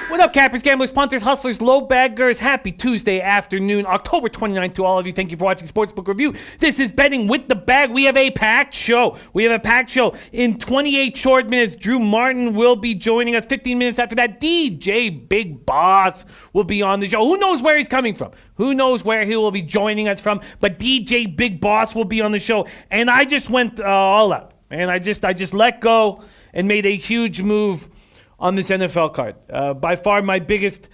What up, cappers, gamblers, punters, hustlers, low baggers? Happy Tuesday afternoon, October 29th to all of you. Thank you for watching Sportsbook Review. This is Betting with the Bag. We have a packed show. In 28 short minutes, Drew Martin will be joining us. 15 minutes after that, DJ Big Boss will be on the show. Who knows where he's coming from? Who knows where he will be joining us from? But DJ Big Boss will be on the show. And I just went all out. And I just let go and made a huge move on this NFL card. By far my biggest,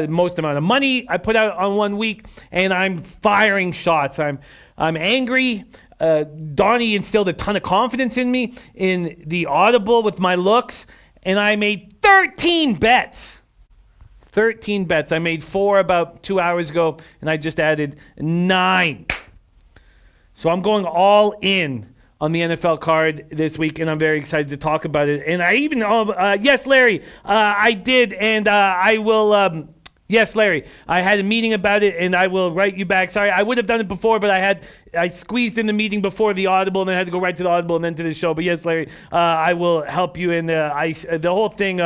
most amount of money I put out on 1 week, and I'm firing shots. I'm angry. Donnie instilled a ton of confidence in me in the audible with my looks, and I made 13 bets. 13 bets. I made 4 about 2 hours ago, and I just added 9. So I'm going all in on the NFL card this week, and I'm very excited to talk about it. And I even, yes, Larry, I did, and I will, yes, Larry, I had a meeting about it, and I will write you back. Sorry, I would have done it before, but I squeezed in the meeting before the Audible, and then I had to go right to the Audible and then to the show. But yes, Larry, I will help you. And the whole thing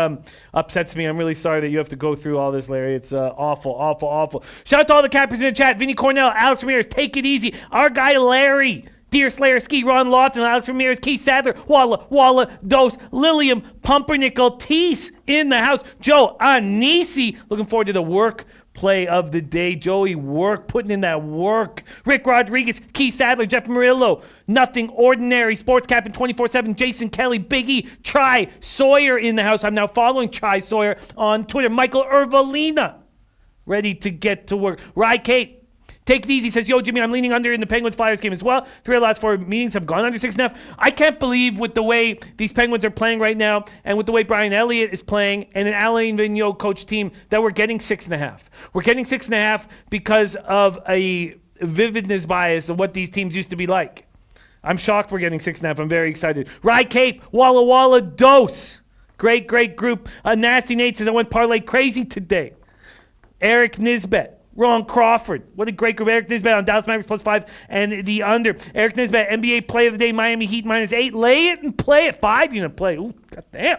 upsets me. I'm really sorry that you have to go through all this, Larry. It's awful, awful, awful. Shout out to all the cappers in the chat. Vinny Cornell, Alex Ramirez, Take It Easy. Our guy, Larry. Deer Slayer, Ski, Ron Lawson, Alex Ramirez, Keith Sadler, Walla, Dose, Lilium, Pumpernickel, Tease in the house, Joe Anisi. Looking forward to the work play of the day. Joey putting in that work. Rick Rodriguez, Keith Sadler, Jeff Murillo, Nothing Ordinary, Sports Captain 24/7, Jason Kelly, Big E, Tri Sawyer in the house. I'm now following Tri Sawyer on Twitter. Michael Ervalina, ready to get to work. Rye Kate. Take it easy, says, yo, Jimmy, I'm leaning under in the Penguins-Flyers game as well. 3 of the last 4 meetings have gone under 6.5. I can't believe with the way these Penguins are playing right now and with the way Brian Elliott is playing and an Alain Vigneault coach team that we're getting 6.5. We're getting 6.5 because of a vividness bias of what these teams used to be like. I'm shocked we're getting 6.5. I'm very excited. Rye Cape, Walla Dose. Great group. Nasty Nate says, I went parlay crazy today. Eric Nisbet. Ron Crawford. What a great group. Eric Nisbet on Dallas Mavericks +5 and the under. Eric Nisbet, NBA play of the day, Miami Heat -8. Lay it and play it. 5-unit play. Ooh, goddamn.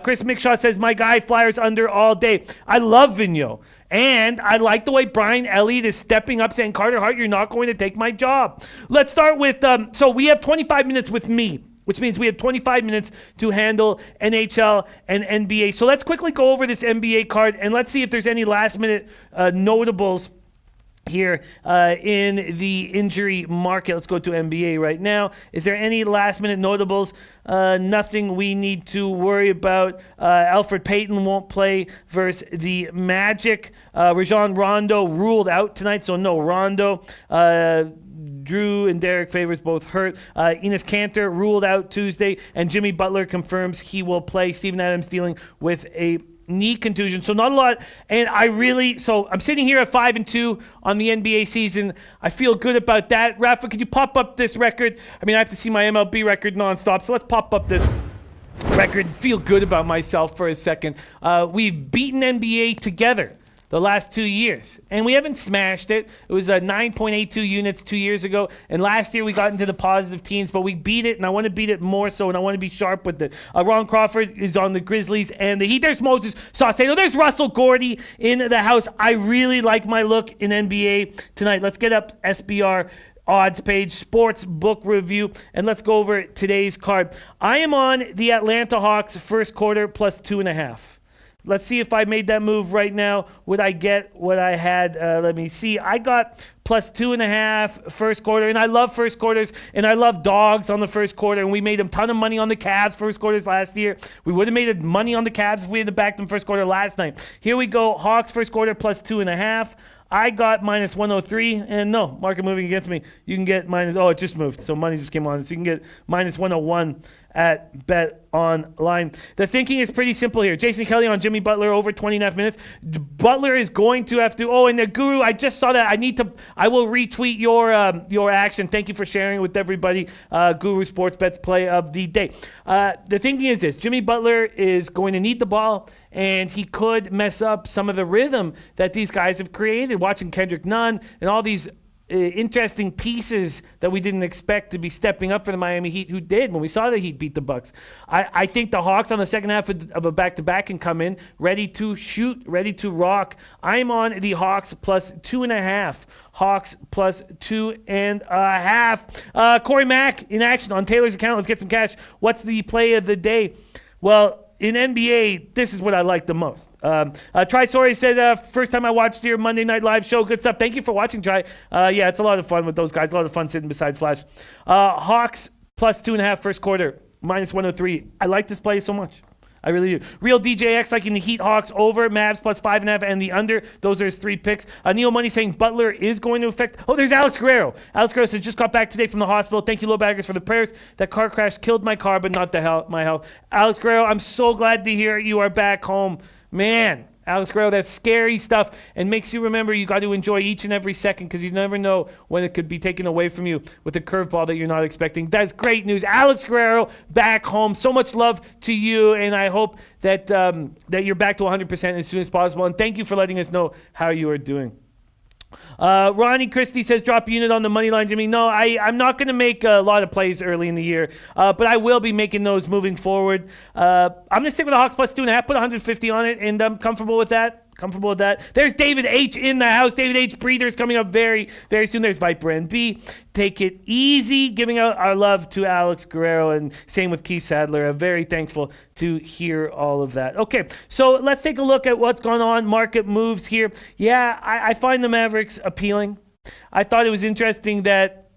Chris Mickshaw says, my guy, Flyers under all day. I love Vigneault. And I like the way Brian Elliott is stepping up, saying, Carter Hart, you're not going to take my job. Let's start with, so we have 25 minutes with me, which means we have 25 minutes to handle NHL and NBA. So let's quickly go over this NBA card, and let's see if there's any last-minute notables here in the injury market. Let's go to NBA right now. Is there any last-minute notables? Nothing we need to worry about. Alfred Payton won't play versus the Magic. Rajon Rondo ruled out tonight, so no Rondo. Drew and Derek Favors both hurt. Enes Kanter ruled out Tuesday, and Jimmy Butler confirms he will play. Steven Adams dealing with a knee contusion, so not a lot. And I'm sitting here at 5-2 on the NBA season. I feel good about that. Rafa, could you pop up this record? I mean, I have to see my MLB record nonstop, so let's pop up this record and feel good about myself for a second. We've beaten NBA together the last 2 years, and we haven't smashed it. It was 9.82 units 2 years ago, and last year we got into the positive teens, but we beat it, and I want to beat it more so, and I want to be sharp with it. Ron Crawford is on the Grizzlies and the Heat. There's Moses Saucedo. There's Russell Gordy in the house. I really like my look in NBA tonight. Let's get up SBR odds page, sports book review, and let's go over today's card. I am on the Atlanta Hawks first quarter +2.5. Let's see if I made that move right now. Would I get what I had? Let me see. I got +2.5 first quarter, and I love first quarters, and I love dogs on the first quarter, and we made a ton of money on the Cavs first quarters last year. We would have made money on the Cavs if we had backed them first quarter last night. Here we go. Hawks first quarter +2.5. I got -103, and no, market moving against me. You can get it just moved, so money just came on. So you can get -101 at Bet Online. The thinking is pretty simple here. Jason Kelly on Jimmy Butler over 20.5 minutes. Butler is going to have to. Oh, and the Guru, I just saw that. I will retweet your action. Thank you for sharing with everybody. Guru Sports Bets play of the day. The thinking is this: Jimmy Butler is going to need the ball, and he could mess up some of the rhythm that these guys have created. Watching Kendrick Nunn and all these interesting pieces that we didn't expect to be stepping up for the Miami Heat, who did when we saw the Heat beat the Bucks. I think the Hawks on the second half of a back-to-back can come in ready to shoot, ready to rock. I'm on the Hawks plus 2.5. Hawks plus 2.5. Corey Mack in action on Taylor's account. Let's get some cash. What's the play of the day? Well, in NBA, this is what I like the most. Tri Sori said, first time I watched your Monday Night Live show. Good stuff. Thank you for watching, Tri. Yeah, it's a lot of fun with those guys. A lot of fun sitting beside Flash. Hawks plus 2.5 first quarter, minus 103. I like this play so much. I really do. Real DJX liking the Heat Hawks over, Mavs plus 5.5 and the under. Those are his 3 picks. Neil Money saying Butler is going to affect. Oh, there's Alex Guerrero. Alex Guerrero says just got back today from the hospital. Thank you, low baggers, for the prayers. That car crash killed my car, but not my health. Alex Guerrero, I'm so glad to hear you are back home, man. Alex Guerrero, that's scary stuff and makes you remember you got to enjoy each and every second because you never know when it could be taken away from you with a curveball that you're not expecting. That's great news. Alex Guerrero back home. So much love to you, and I hope that that you're back to 100% as soon as possible. And thank you for letting us know how you are doing. Ronnie Christie says drop a unit on the money line, Jimmy. No, I'm not going to make a lot of plays early in the year, but I will be making those moving forward. I'm going to stick with the Hawks plus 2.5, put 150 on it, and I'm comfortable with that. There's David H. in the house. David H. Breeders coming up very, very soon. There's Viper NB. Take it easy. Giving out our love to Alex Guerrero, and same with Keith Sadler. I'm very thankful to hear all of that. Okay, so let's take a look at what's going on. Market moves here. Yeah, I find the Mavericks appealing. I thought it was interesting that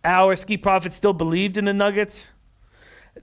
our Ski Profits still believed in the Nuggets.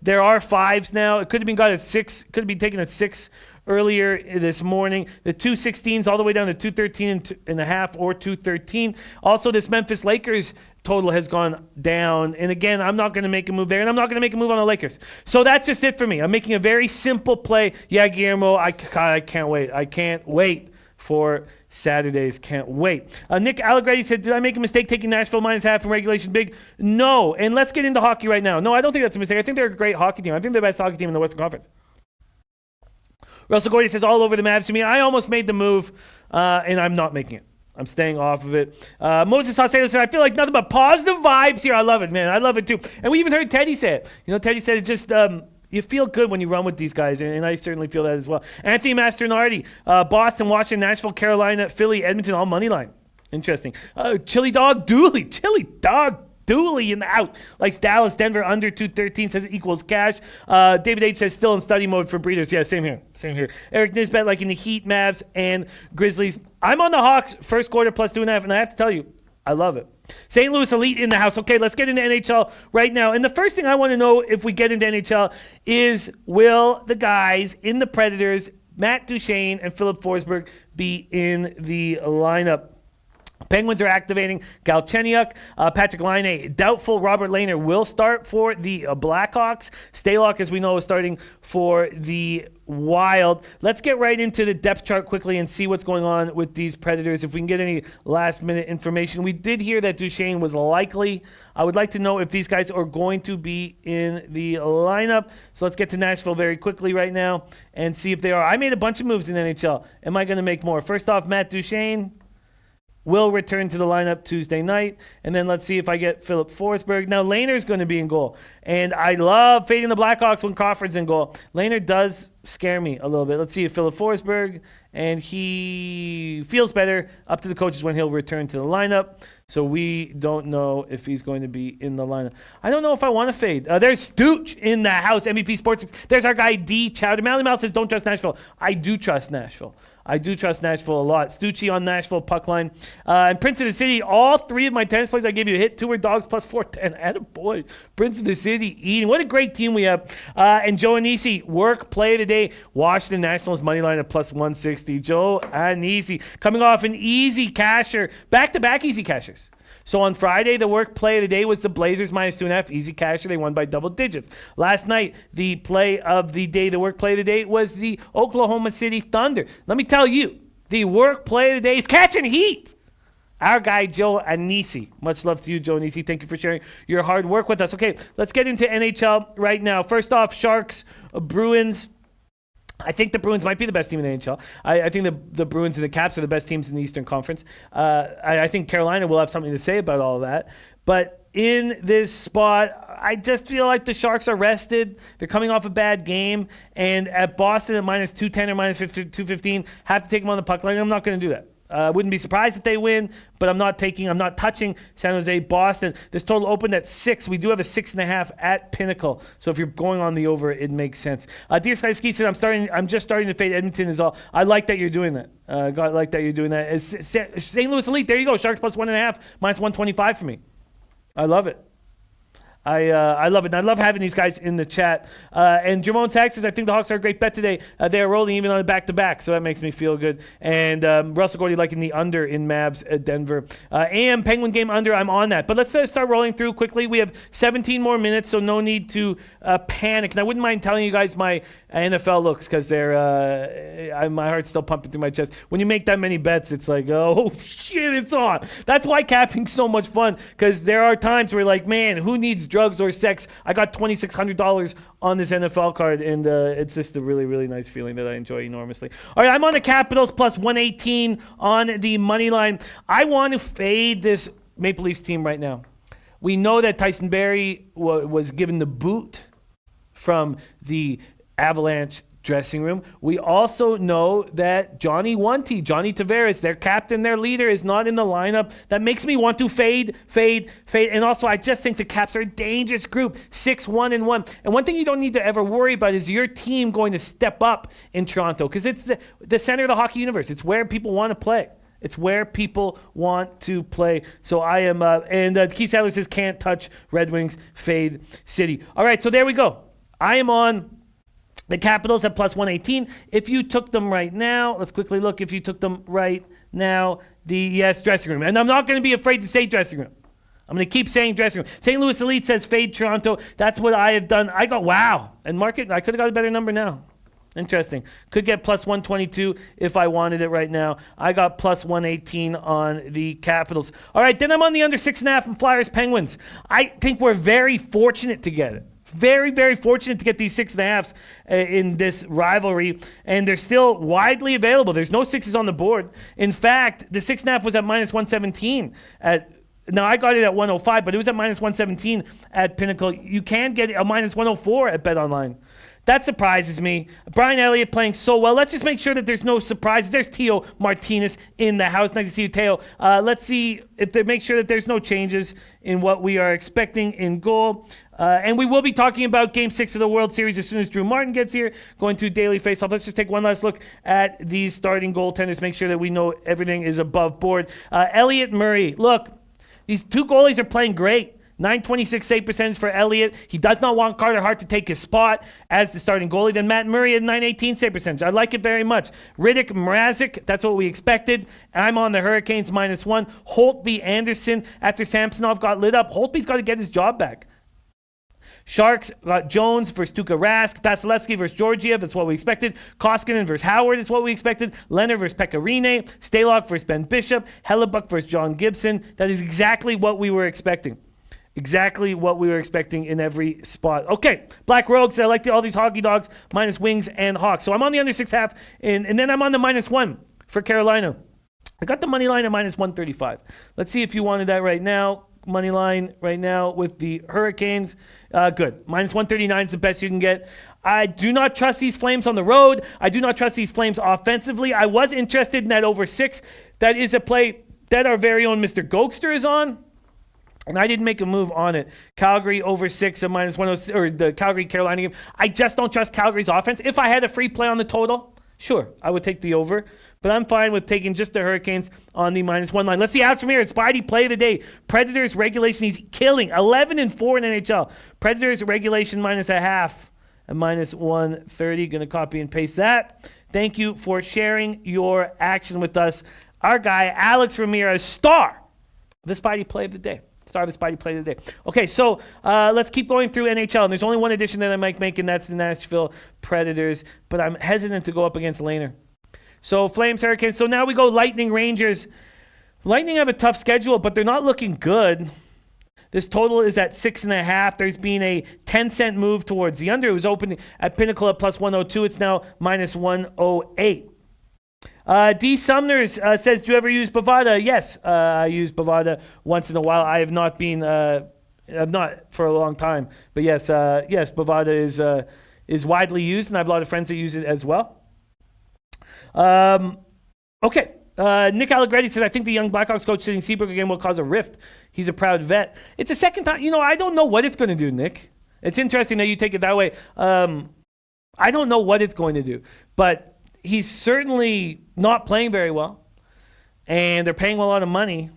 There are 5s now. It could have been got at 6. Could have been taken at 6 earlier this morning. The 216s all the way down to 213.5 or 213. Also, this Memphis Lakers total has gone down. And again, I'm not going to make a move there, and I'm not going to make a move on the Lakers. So that's just it for me. I'm making a very simple play. Yeah, Guillermo, I can't wait. I can't wait for Saturdays. Can't wait. Nick Allegretti said, did I make a mistake taking Nashville minus half in regulation big? No. And let's get into hockey right now. No, I don't think that's a mistake. I think they're a great hockey team. I think they're the best hockey team in the Western Conference. Russell Gordy says all over the Mavs to me. I almost made the move, and I'm not making it. I'm staying off of it. Moses Saucedo said, I feel like nothing but positive vibes here. I love it, man. I love it, too. And we even heard Teddy say it. Teddy said it just, you feel good when you run with these guys, and I certainly feel that as well. Anthony Mastronardi, Boston, Washington, Nashville, Carolina, Philly, Edmonton, all money line. Interesting. Chili Dog Dooley in the out. Likes Dallas, Denver, under 213, says it equals cash. David H. says still in study mode for Breeders. Yeah, same here. Eric Nisbet liking the Heat, Mavs, and Grizzlies. I'm on the Hawks, first quarter plus 2.5, and I have to tell you, I love it. St. Louis Elite in the house. Okay, let's get into NHL right now. And the first thing I want to know if we get into NHL is, will the guys in the Predators, Matt Duchene and Philip Forsberg, be in the lineup? Penguins are activating Galchenyuk. Patrick Laine, doubtful. Robert Lehner will start for the Blackhawks. Stalock, as we know, is starting for the Wild. Let's get right into the depth chart quickly and see what's going on with these Predators. If we can get any last-minute information. We did hear that Duchene was likely. I would like to know if these guys are going to be in the lineup. So let's get to Nashville very quickly right now and see if they are. I made a bunch of moves in NHL. Am I going to make more? First off, Matt Duchene will return to the lineup Tuesday night. And then let's see if I get Philip Forsberg. Now, Lehner's going to be in goal. And I love fading the Blackhawks when Crawford's in goal. Lehner does scare me a little bit. Let's see if Philip Forsberg, and he feels better. Up to the coaches when he'll return to the lineup. So we don't know if he's going to be in the lineup. I don't know if I want to fade. There's Stooch in the house, MVP Sports. There's our guy, D. Chowder. Mally Mouse says, don't trust Nashville. I do trust Nashville. I do trust Nashville a lot. Stucci on Nashville puck line. And Prince of the City, all 3 of my tennis plays I gave you a hit. 2 were dogs plus 410. Attaboy. Prince of the City eating. What a great team we have. And Joe Anisi, work play today. Washington Nationals money line at plus 160. Joe Anisi coming off an easy casher. Back-to-back easy cashers. So on Friday, the work play of the day was the Blazers -2.5. Easy casher. They won by double digits. Last night, the play of the day, the work play of the day was the Oklahoma City Thunder. Let me tell you, the work play of the day is catching heat. Our guy, Joe Anisi. Much love to you, Joe Anisi. Thank you for sharing your hard work with us. Okay, let's get into NHL right now. First off, Sharks, Bruins. I think the Bruins might be the best team in the NHL. I think the Bruins and the Caps are the best teams in the Eastern Conference. I think Carolina will have something to say about all of that. But in this spot, I just feel like the Sharks are rested. They're coming off a bad game. And at Boston at -210 or -215, have to take them on the puck line. I'm not going to do that. I wouldn't be surprised if they win, but I'm not touching San Jose, Boston. This total opened at 6. We do have a 6.5 at Pinnacle. So if you're going on the over, it makes sense. Dear Sky Ski said, I'm just starting to fade Edmonton is all. I like that you're doing that. I like that you're doing that. It's St. Louis Elite. There you go. Sharks +1.5, -125 for me. I love it. I love it. And I love having these guys in the chat. And Jermone Sachs says, I think the Hawks are a great bet today. They're rolling even on a back-to-back, so that makes me feel good. And Russell Gordy liking the under in Mavs at Denver. AM Penguin game under, I'm on that. But let's start rolling through quickly. We have 17 more minutes, so no need to panic. And I wouldn't mind telling you guys my NFL looks because my heart's still pumping through my chest. When you make that many bets, it's like, oh, shit, it's on. That's why capping's so much fun, because there are times where you're like, man, who needs drugs or sex? I got $2,600 on this NFL card, and it's just a really, really nice feeling that I enjoy enormously. All right, I'm on the Capitals +118 on the money line. I want to fade this Maple Leafs team right now. We know that Tyson Barrie was given the boot from the Avalanche dressing room. We also know that Johnny Tavares, their captain, their leader, is not in the lineup. That makes me want to fade. And also, I just think the Caps are a dangerous group, 6-1-1. And one thing you don't need to ever worry about is your team going to step up in Toronto, because it's the center of the hockey universe. It's where people want to play. So I am, and Keith Sadler says, can't touch Red Wings, fade City. All right, so there we go. I am on the Capitals at +118. If you took them right now, let's quickly look. If you took them right now, dressing room. And I'm not going to be afraid to say dressing room. I'm going to keep saying dressing room. St. Louis Elite says fade Toronto. That's what I have done. I go, wow. And market, I could have got a better number now. Interesting. Could get +122 if I wanted it right now. I got +118 on the Capitals. All right, then I'm on the under 6.5 from Flyers Penguins. I think we're very fortunate to get it. Very, very fortunate to get these 6.5s in this rivalry, and they're still widely available. There's no 6s on the board. In fact, the 6.5 was at -117 now I got it at 105, but it was at -117 at Pinnacle. You can get a -104 at BetOnline. That surprises me. Brian Elliott playing so well. Let's just make sure that there's no surprises. There's Teo Martinez in the house. Nice to see you, Teo. Let's see if they make sure that there's no changes in what we are expecting in goal. And we will be talking about Game 6 of the World Series as soon as Drew Martin gets here, going to Daily Faceoff. Let's just take one last look at these starting goaltenders, make sure that we know everything is above board. Elliott, Murray. Look, these two goalies are playing great. .926 save percentage for Elliott. He does not want Carter Hart to take his spot as the starting goalie. Then Matt Murray at .918 save percentage. I like it very much. Riddick, Mrazek, that's what we expected. I'm on the Hurricanes -1. Holtby, Anderson, after Samsonov got lit up. Holtby's got to get his job back. Sharks got Jones versus Tuukka Rask. Vasilevsky versus Georgiev. That's what we expected. Koskinen versus Howard is what we expected. Leonard versus Pekka Rinne. Stalock versus Ben Bishop. Hellebuck versus John Gibson. That is exactly what we were expecting. Exactly what we were expecting in every spot. Okay, Black Rogues. I like all these hockey dogs minus Wings and Hawks. So I'm on the under 6.5, and then I'm on the -1 for Carolina. I got the money line at -135. Let's see if you wanted that right now. Money line right now with the Hurricanes. Good. -139 is the best you can get. I do not trust these Flames on the road. I do not trust these Flames offensively. I was interested in that over 6. That is a play that our very own Mr. Gokster is on. And I didn't make a move on it. Calgary over 6 at -106, or the Calgary-Carolina game. I just don't trust Calgary's offense. If I had a free play on the total, sure, I would take the over. But I'm fine with taking just the Hurricanes on the -1 line. Let's see outs from here. It's Spidey play of the day. Predators regulation. He's killing. 11-4 in NHL. Predators regulation -0.5 at -130. Going to copy and paste that. Thank you for sharing your action with us. Our guy, Alex Ramirez, star the Spidey play of the day. Start of the Spidey play of the day. Okay, so let's keep going through NHL. And there's only one addition that I might make, and that's the Nashville Predators. But I'm hesitant to go up against Lehner. So Flames, Hurricanes. So now we go Lightning, Rangers. Lightning have a tough schedule, but they're not looking good. This total is at 6.5. There's been a 10-cent move towards the under. It was open at Pinnacle at plus 102. It's now minus 108. D. Sumners says, do you ever use Bovada? Yes, I use Bovada once in a while. I have not been, I've not for a long time. But yes, Bovada is widely used, and I have a lot of friends that use it as well. Okay. Nick Allegretti said, I think the young Blackhawks coach sitting Seabrook again will cause a rift. He's a proud vet. It's the second time. I don't know what it's going to do, Nick. It's interesting that you take it that way. I don't know what it's going to do. But he's certainly not playing very well. And they're paying a lot of money.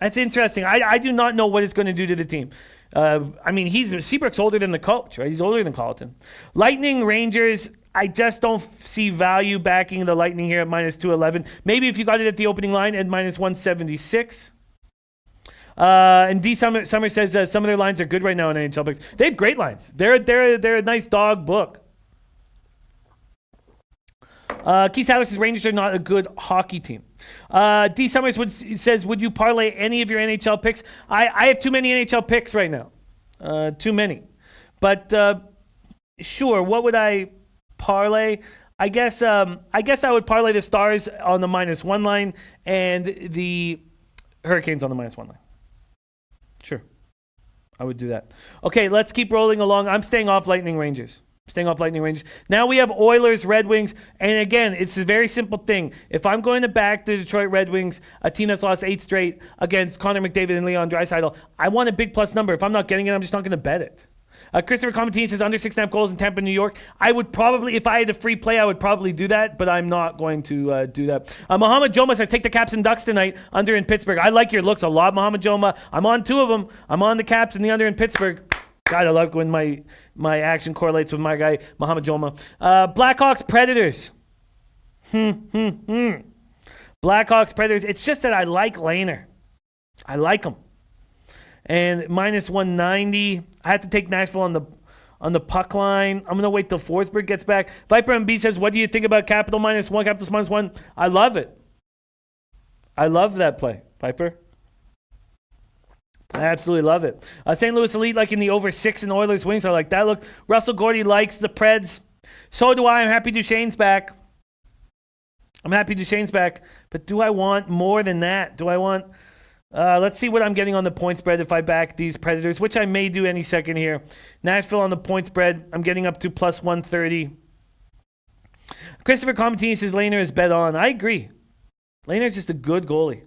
That's interesting. I do not know what it's going to do to the team. Seabrook's older than the coach, right? He's older than Colleton. Lightning, Rangers. I just don't see value backing the Lightning here at minus 211. Maybe if you got it at the opening line at minus 176. And D. Summer says some of their lines are good right now in NHL books. They have great lines. They're a nice dog book. Keith Sadler says Rangers are not a good hockey team. D. Summers says, would you parlay any of your NHL picks? I have too many NHL picks right now. Too many. But sure, what would I parlay? I guess I would parlay the Stars on the -1 line and the Hurricanes on the -1 line. Sure. I would do that. Okay, let's keep rolling along. I'm staying off Lightning, Rangers. Now we have Oilers, Red Wings. And again, it's a very simple thing. If I'm going to back the Detroit Red Wings, a team that's lost 8 straight against Connor McDavid and Leon Draisaitl, I want a big plus number. If I'm not getting it, I'm just not going to bet it. Christopher Comentini says under 6.5 goals in Tampa, New York. I would probably, if I had a free play, I would probably do that, but I'm not going to do that. Mohamed Joma says take the Caps and Ducks tonight, under in Pittsburgh. I like your looks a lot, Mohamed Joma. I'm on 2 of them. I'm on the Caps and the under in Pittsburgh. God, I love when my action correlates with my guy, Mohamed Joma. Blackhawks, Predators. Blackhawks, Predators. It's just that I like Lehner. I like him. And -190. I have to take Nashville on the puck line. I'm going to wait till Forsberg gets back. Viper MB says, what do you think about Capital -1, Capitals -1? I love it. I love that play, Viper. I absolutely love it. St. Louis Elite liking the over 6 in Oilers Wings. I like that look. Russell Gordy likes the Preds. So do I. I'm happy Duchesne's back. But do I want more than that? Do I want... let's see what I'm getting on the point spread if I back these Predators, which I may do any second here. Nashville on the point spread. I'm getting up to plus 130. Christopher Comentini says Lehner is bet on. I agree. Lehner's just a good goalie.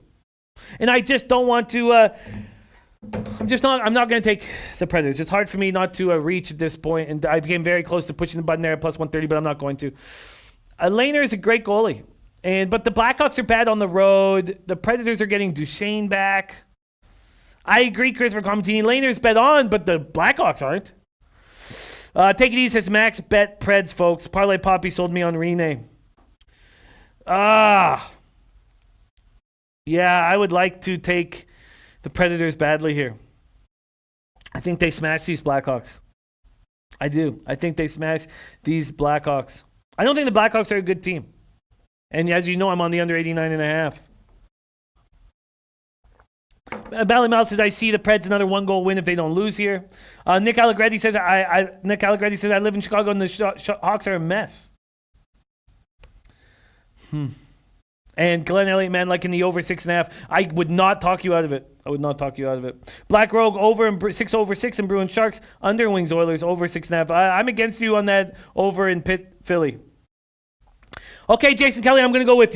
And I just don't want to... I'm not going to take the Predators. It's hard for me not to reach at this point, and I became very close to pushing the button there at plus 130, but I'm not going to. Lehner is a great goalie. But the Blackhawks are bad on the road. The Predators are getting Duchesne back. I agree, Christopher Comentini. Lehner's bet on, but the Blackhawks aren't. Take it easy, says Max. Bet Preds, folks. Parlay Poppy sold me on Rene. Yeah, I would like to take the Predators badly here. I think they smash these Blackhawks. I do. I think they smash these Blackhawks. I don't think the Blackhawks are a good team. And as you know, I'm on the under 89.5. Ballymouth says, I see the Preds another 1-goal win if they don't lose here. Nick Allegretti says, I live in Chicago and the Hawks are a mess. And Glenn Elliott, man, like in the over 6.5, I would not talk you out of it. Black Rogue over and 6 over 6 and Bruins Sharks. Under Wings Oilers over 6.5. I'm against you on that over in Pitt, Philly. Okay, Jason Kelly, I'm going to go with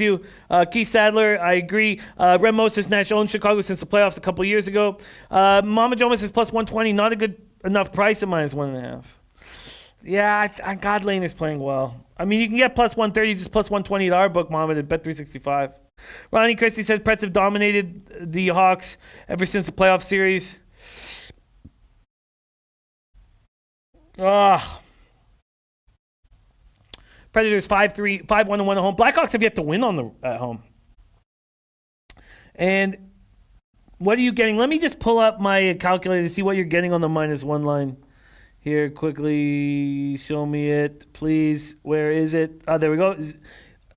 you. Keith Sadler, I agree. Rem Moses Nash owns Chicago since the playoffs a couple years ago. Mama Jomas is plus 120. Not a good enough price at -1.5. Yeah, God Lehner's playing well. I mean, you can get plus 130, just plus 120 at our book, Mohammed, at Bet365. Ronnie Christie says Preds have dominated the Hawks ever since the playoff series. Predators 5-1 at home. Blackhawks have yet to win at home. And what are you getting? Let me just pull up my calculator to see what you're getting on the -1 line. Here, quickly show me it, please. Where is it? Oh, there we go.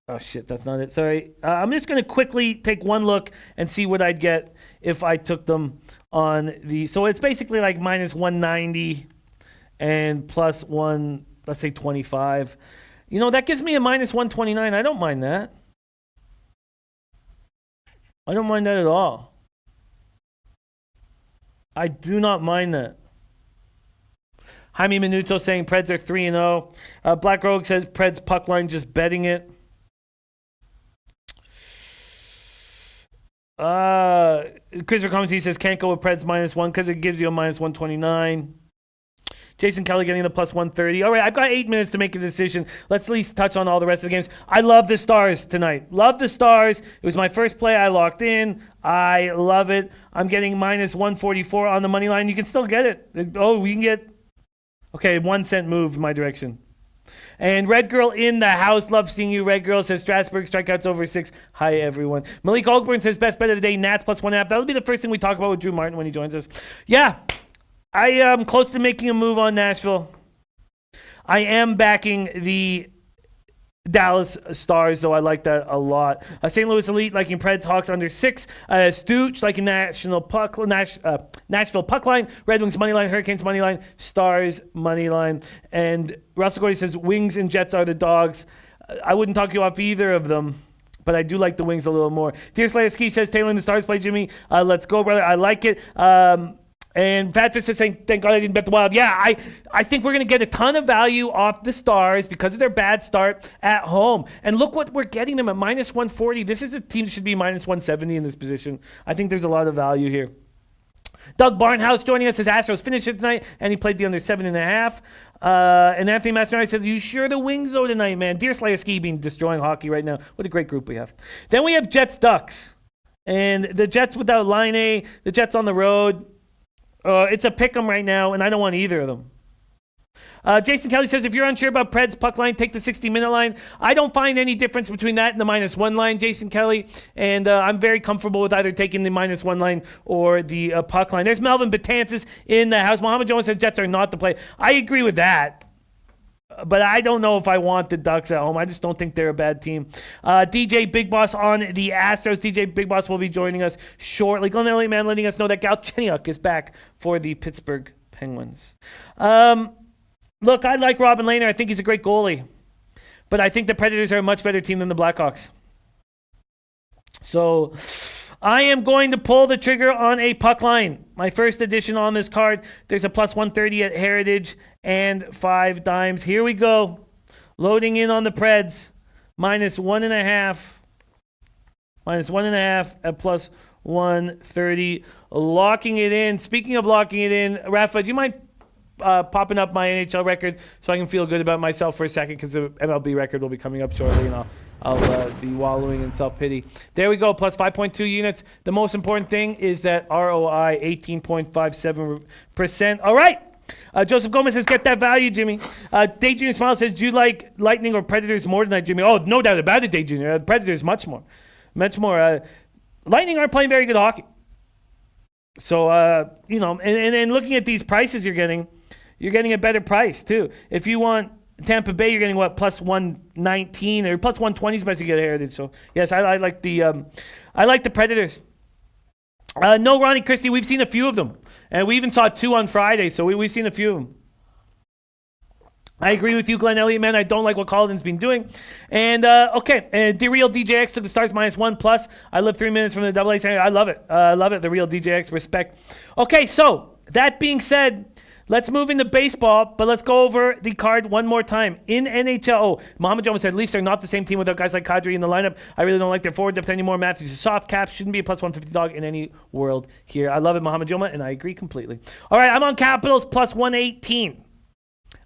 Oh, shit, that's not it. Sorry. I'm just going to quickly take one look and see what I'd get if I took them on the... So it's basically like -190 and +1, let's say 25. You know, that gives me a -129. I don't mind that. I don't mind that at all. I do not mind that. Jaime Minuto saying Preds are 3-0. Black Rogue says Preds puck line, just betting it. Christopher Comedy says can't go with Preds -1 because it gives you a -129. Jason Kelly getting the +130. All right, I've got 8 minutes to make a decision. Let's at least touch on all the rest of the games. I love the Stars tonight. Love the Stars. It was my first play I locked in. I love it. I'm getting -144 on the money line. You can still get it. Oh, we can get... Okay, 1 cent move in my direction. And Red Girl in the house. Love seeing you. Red Girl says Strasburg strikeouts over 6. Hi, everyone. Malik Ogburn says best bet of the day. Nats +1.5. That'll be the first thing we talk about with Drew Martin when he joins us. Yeah, I am close to making a move on Nashville. I am backing the Dallas Stars, though. I like that a lot. St. Louis Elite liking Preds Hawks under 6. Stooch liking Nashville puck line. Red Wings money line. Hurricanes money line. Stars money line. And Russell Gordy says Wings and Jets are the dogs. I wouldn't talk you off either of them, but I do like the Wings a little more. Dear Slayer Ski says Taylor and the Stars play Jimmy. Let's go, brother. I like it. And Fat Fist is saying, thank God I didn't bet the Wild. Yeah, I think we're going to get a ton of value off the Stars because of their bad start at home. And look what we're getting them at -140. This is a team that should be -170 in this position. I think there's a lot of value here. Doug Barnhouse joining us as Astros finished it tonight, and he played the under 7.5. And Anthony Mastinari said, you sure the Wings though tonight, man? Deer Slayer Ski being destroying hockey right now. What a great group we have. Then we have Jets Ducks. And the Jets without Line A, the Jets on the road. It's a pick 'em right now, and I don't want either of them. Jason Kelly says, if you're unsure about Preds puck line, take the 60-minute line. I don't find any difference between that and the -1 line, Jason Kelly. And I'm very comfortable with either taking the -1 line or the puck line. There's Melvin Betances in the house. Mohammed Jones says Jets are not the play. I agree with that. But I don't know if I want the Ducks at home. I just don't think they're a bad team. DJ Big Boss on the Astros. DJ Big Boss will be joining us shortly. Glenn Elliott, man, letting us know that Galchenyuk is back for the Pittsburgh Penguins. Look, I like Robin Lehner. I think he's a great goalie. But I think the Predators are a much better team than the Blackhawks. So I am going to pull the trigger on a puck line. My first edition on this card. There's a +130 at Heritage and 5 dimes. Here we go. Loading in on the Preds. -1.5. -1.5 at +130. Locking it in. Speaking of locking it in, Rafa, do you mind popping up my NHL record so I can feel good about myself for a second, because the MLB record will be coming up shortly, and I'll be wallowing in self-pity. There we go, +5.2 units. The most important thing is that ROI, 18.57%. All right. Joseph Gomez says, get that value, Jimmy. Day Junior Smile says, do you like Lightning or Predators more than that, Jimmy? Oh, no doubt about it, Day Junior. Predators, much more. Much more. Lightning aren't playing very good hockey. So, and looking at these prices you're getting a better price, too. If you want Tampa Bay, you're getting, what, +119 or +120 is best you get Heritage. So, yes, I like the Predators. No, Ronnie Christie, we've seen a few of them. And we even saw 2 on Friday, so we've seen a few of them. I agree with you, Glenn Elliott, man. I don't like what Collin's been doing. And, the real DJX took the Stars -1+. I live 3 minutes from the AA. I love it. I love it, the real DJX. Respect. Okay, so that being said, let's move into baseball, but let's go over the card one more time. In NHL, Mohammed Jones said, Leafs are not the same team without guys like Kadri in the lineup. I really don't like their forward depth anymore. Matthews is soft cap. Shouldn't be a +150 dog in any world here. I love it, Mohammed Joma, and I agree completely. All right, I'm on Capitals +118.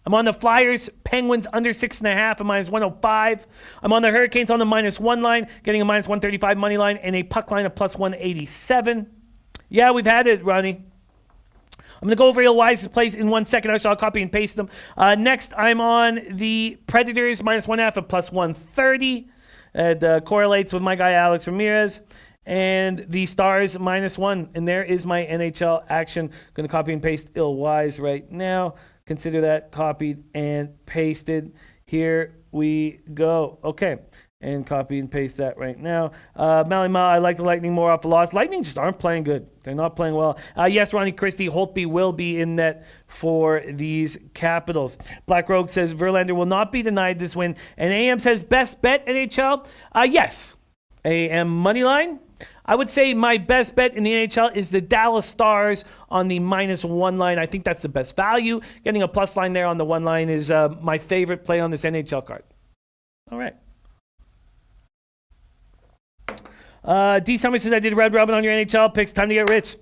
I'm on the Flyers, Penguins under 6.5, a -105. I'm on the Hurricanes on the -1 line, getting a -135 money line and a puck line of +187. Yeah, we've had it, Ronnie. I'm going to go over Ilwise's plays in 1 second. I shall copy and paste them. Next, I'm on the Predators, -1.5 at +130. It correlates with my guy, Alex Ramirez. and the Stars -1. And there is my NHL action. Going to copy and paste Illwise right now. Consider that copied and pasted. Here we go. Okay. And copy and paste that right now. Mally Ma, I like the Lightning more off the loss. Lightning just aren't playing good. They're not playing well. Yes, Ronnie Christie, Holtby will be in net for these Capitals. Black Rogue says Verlander will not be denied this win. And AM says best bet NHL. Yes. AM money line. I would say my best bet in the NHL is the Dallas Stars on the -1 line. I think that's the best value. Getting a plus line there on the 1 line is my favorite play on this NHL card. All right. D. Summers says, I did Red Robin on your NHL picks. Time to get rich.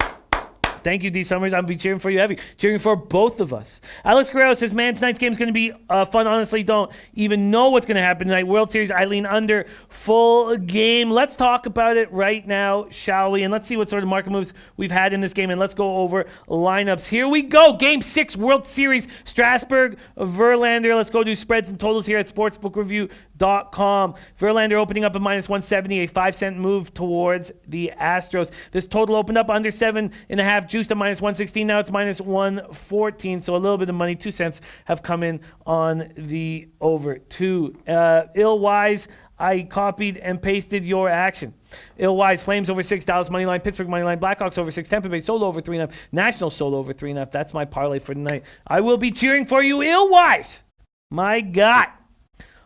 Thank you, D. Summers. I'll be cheering for you heavy. Cheering for both of us. Alex Guerrero says, man, tonight's game is going to be fun. Honestly, don't even know what's going to happen tonight. World Series, I lean under full game. Let's talk about it right now, shall we? And let's see what sort of market moves we've had in this game. And let's go over lineups. Here we go. Game 6, World Series, Strasburg, Verlander. Let's go do spreads and totals here at sportsbookreview.com. Verlander opening up at -170, a 5-cent move towards the Astros. This total opened up under 7.5, juiced at -116. Now it's -114. So a little bit of money, 2 cents, have come in on the over 2. Illwise, I copied and pasted your action. Illwise, Flames over 6, Dallas money line, Pittsburgh money line, Blackhawks over 6, Tampa Bay sold over 3.5, Nationals sold over 3.5. That's my parlay for tonight. I will be cheering for you, Illwise. My God.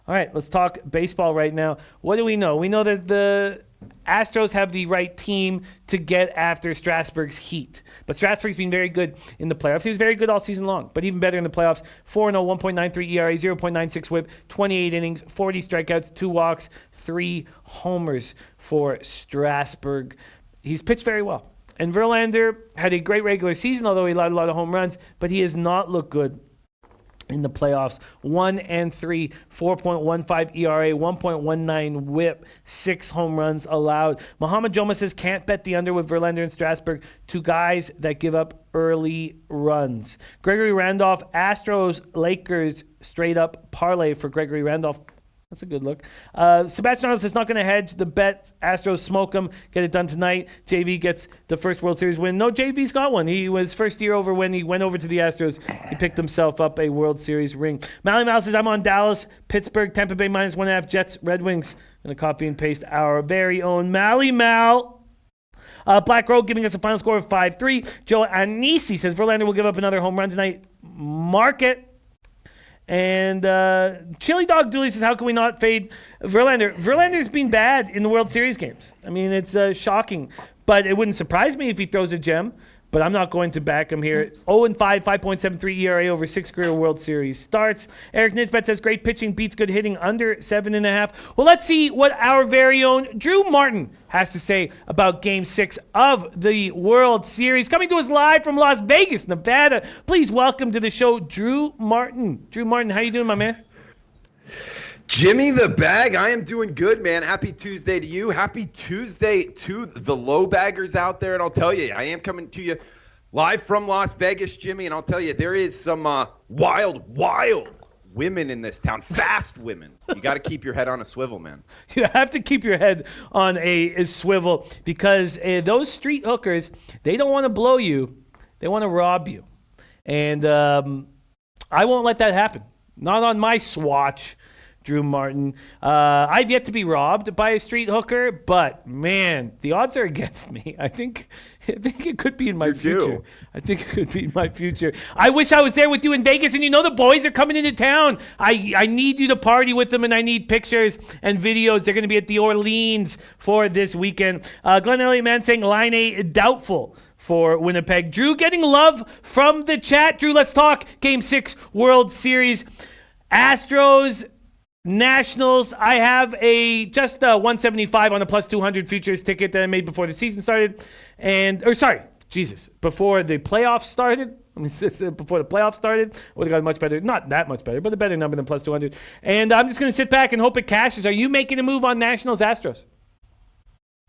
All right, let's talk baseball right now. What do we know? We know that the Astros have the right team to get after Strasburg's Heat. But Strasburg's been very good in the playoffs. He was very good all season long, but even better in the playoffs. 4-0, 1.93 ERA, 0.96 whip, 28 innings, 40 strikeouts, 2 walks, 3 homers for Strasburg. He's pitched very well. And Verlander had a great regular season, although he allowed a lot of home runs, but he has not looked good in the playoffs. 1-3, 4.15 ERA, 1.19 whip, 6 home runs allowed. Muhammad Joma says can't bet the under with Verlander and Strasburg, 2 guys that give up early runs. Gregory Randolph, Astros, Lakers, straight up parlay for Gregory Randolph. That's a good look. Sebastian Arnold says not going to hedge the bet. Astros smoke them. Get it done tonight. JV gets the first World Series win. No, JV's got one. He was first year over when he went over to the Astros. He picked himself up a World Series ring. Mally Mal says I'm on Dallas, Pittsburgh, Tampa Bay -1.5, Jets, Red Wings. Going to copy and paste our very own Mally Mal. Black Rogue giving us a final score of 5-3. Joe Anisi says Verlander will give up another home run tonight. Mark it. And Chili Dog Dooley says, how can we not fade Verlander? Verlander's been bad in the World Series games. I mean, it's shocking. But it wouldn't surprise me if he throws a gem. But I'm not going to back him here. 0-5, 5.73 ERA over 6 career World Series starts. Eric Nisbet says, great pitching beats good hitting under 7.5. Well, let's see what our very own Drew Martin has to say about Game 6 of the World Series. Coming to us live from Las Vegas, Nevada. Please welcome to the show, Drew Martin. Drew Martin, how you doing, my man? Jimmy the Bag, I am doing good, man. Happy Tuesday to you. Happy Tuesday to the low baggers out there. And I'll tell you, I am coming to you live from Las Vegas, Jimmy. And I'll tell you, there is some wild women in this town. Fast women. You got to keep your head on a swivel, man. You have to keep your head on a swivel because those street hookers, they don't want to blow you. They want to rob you. And I won't let that happen. Not on my swatch. Drew Martin. I've yet to be robbed by a street hooker, but man, the odds are against me. I think it could be in my future. I think it could be in my future. I wish I was there with you in Vegas, and you know the boys are coming into town. I need you to party with them, and I need pictures and videos. They're going to be at the Orleans for this weekend. Glenn Elliott Man saying line A doubtful for Winnipeg. Drew getting love from the chat. Drew, let's talk Game 6 World Series. Astros, Nationals. I have just 175 on a plus 200 futures ticket that I made before the season started. Before the playoffs started. I mean, before the playoffs started, would have got much better. Not that much better, but a better number than plus 200. And I'm just going to sit back and hope it cashes. Are you making a move on Nationals, Astros?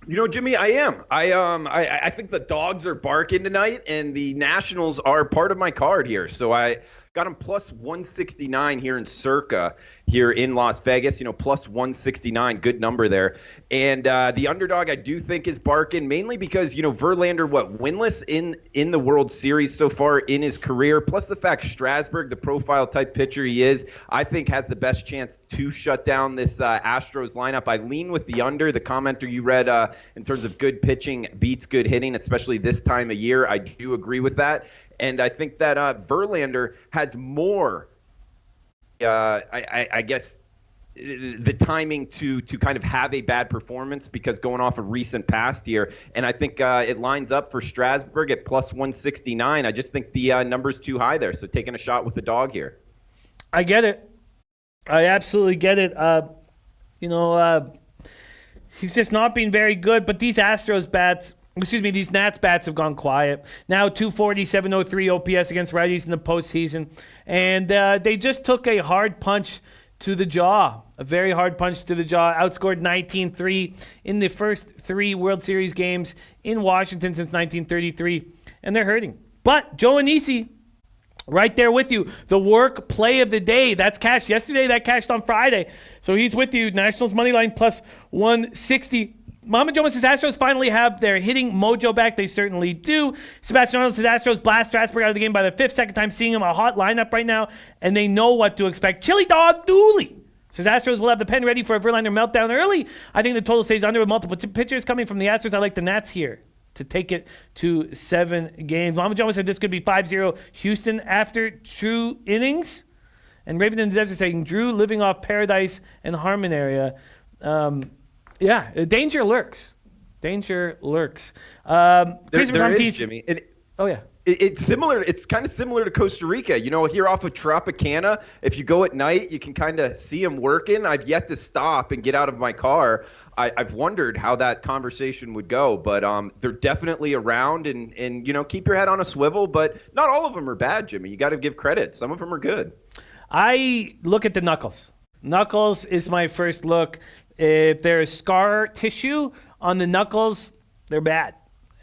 You know, Jimmy, I am. I think the dogs are barking tonight, and the Nationals are part of my card here. So Got them plus 169 here in Circa here in Las Vegas. Plus 169, good number there. And the underdog I do think is barking, mainly because Verlander winless in the World Series so far in his career. Plus the fact Strasburg, the profile type pitcher he is, I think has the best chance to shut down this Astros lineup. I lean with the under. The commenter you read in terms of good pitching beats good hitting, especially this time of year. I do agree with that. And I think that Verlander has more, I guess, the timing to kind of have a bad performance because going off a recent past here. And I think it lines up for Strasburg at plus 169. I just think the number's too high there. So taking a shot with the dog here. I get it. I absolutely get it. He's just not being very good. But these these Nats bats have gone quiet. Now 240, 703 OPS against righties in the postseason. And they just took a hard punch to the jaw. A very hard punch to the jaw. Outscored 19-3 in the first 3 World Series games in Washington since 1933. And they're hurting. But Joe Anisi, right there with you. The work play of the day. That's cashed yesterday. That cashed on Friday. So he's with you. Nationals money line plus 160. Mama Joe says Astros finally have their hitting mojo back. They certainly do. Sebastian Arnold says Astros blast Strasburg out of the game by the 5th, second time seeing him. A hot lineup right now, and they know what to expect. Chili Dog Dooley says Astros will have the pen ready for a Verlander meltdown early. I think the total stays under with multiple pitchers coming from the Astros. I like the Nats here to take it to 7 games. Mama Joe said this could be 5-0 Houston after 2 innings. And Raven in the Desert saying Drew living off Paradise and Harmon area. Yeah, danger lurks. Danger lurks. There is, Jimmy. Oh, yeah. It's similar. It's kind of similar to Costa Rica. Here off of Tropicana, if you go at night, you can kind of see them working. I've yet to stop and get out of my car. I've wondered how that conversation would go, but they're definitely around and keep your head on a swivel. But not all of them are bad, Jimmy. You got to give credit. Some of them are good. I look at the knuckles. Knuckles is my first look. If there's scar tissue on the knuckles, they're bad.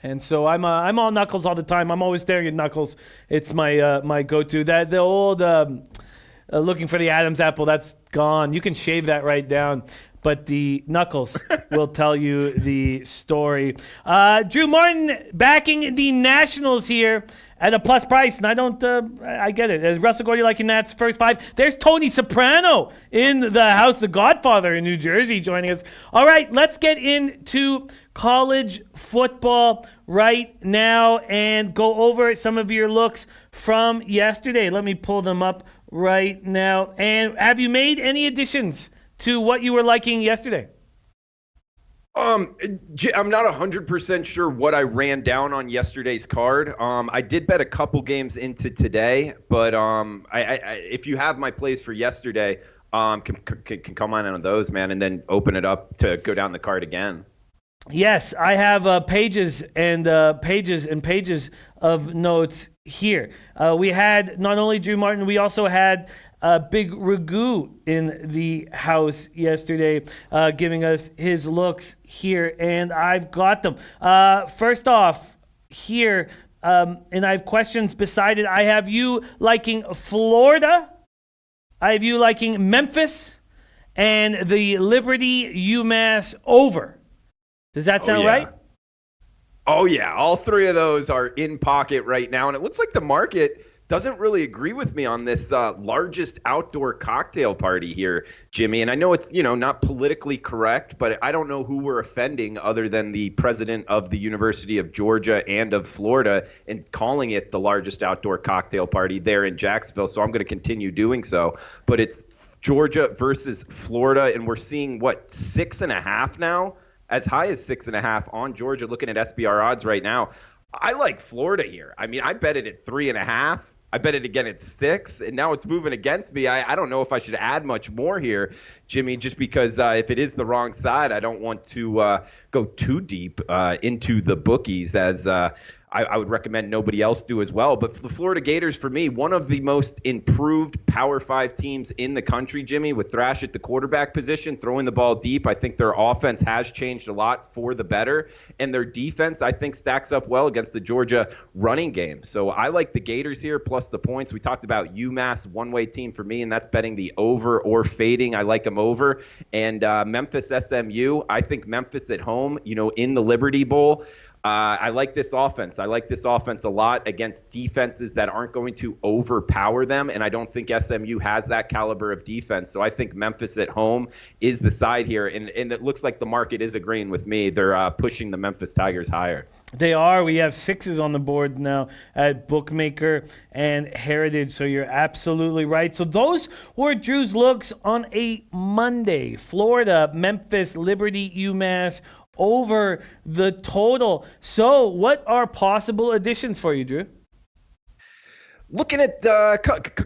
And so I'm all knuckles all the time. I'm always staring at knuckles. It's my go-to. That the old looking for the Adam's apple, that's gone. You can shave that right down. But the knuckles will tell you the story. Drew Martin backing the Nationals here at a plus price, and I get it. Russell Gordy liking Nats first 5. There's Tony Soprano in the house, the Godfather in New Jersey, joining us. All right, let's get into college football right now and go over some of your looks from yesterday. Let me pull them up right now. And have you made any additions to what you were liking yesterday? I'm not 100% sure what I ran down on yesterday's card. I did bet a couple games into today, but if you have my plays for yesterday, can comment on those, man, and then open it up to go down the card again. Yes, I have pages and pages and pages of notes here. We had not only Drew Martin, we also had Big Ragu in the house yesterday, giving us his looks here, and I've got them. First off, here, and I have questions beside it. I have you liking Florida. I have you liking Memphis, and the Liberty UMass over. Does that sound right? Oh, yeah. All 3 of those are in pocket right now, and it looks like the market doesn't really agree with me on this largest outdoor cocktail party here, Jimmy. And I know it's, not politically correct, but I don't know who we're offending other than the president of the University of Georgia and of Florida in calling it the largest outdoor cocktail party there in Jacksonville. So I'm going to continue doing so. But it's Georgia versus Florida, and we're seeing, 6.5 now? As high as 6.5 on Georgia, looking at SBR odds right now. I like Florida here. I mean, I bet it at 3.5. I bet it again at 6, and now it's moving against me. I don't know if I should add much more here, Jimmy, just because if it is the wrong side, I don't want to go too deep into the bookies as I would recommend nobody else do as well. But the Florida Gators, for me, one of the most improved Power 5 teams in the country, Jimmy, with Thrash at the quarterback position, throwing the ball deep. I think their offense has changed a lot for the better. And their defense, I think, stacks up well against the Georgia running game. So I like the Gators here, plus the points. We talked about UMass, one-way team for me, and that's betting the over or fading. I like them over. And Memphis SMU, I think Memphis at home, in the Liberty Bowl. I like this offense. I like this offense a lot against defenses that aren't going to overpower them, and I don't think SMU has that caliber of defense. So I think Memphis at home is the side here, and it looks like the market is agreeing with me. They're pushing the Memphis Tigers higher. They are. We have 6s on the board now at Bookmaker and Heritage, so you're absolutely right. So those were Drew's looks on a Monday. Florida, Memphis, Liberty, UMass, over the total. So what are possible additions for you, Drew? Looking at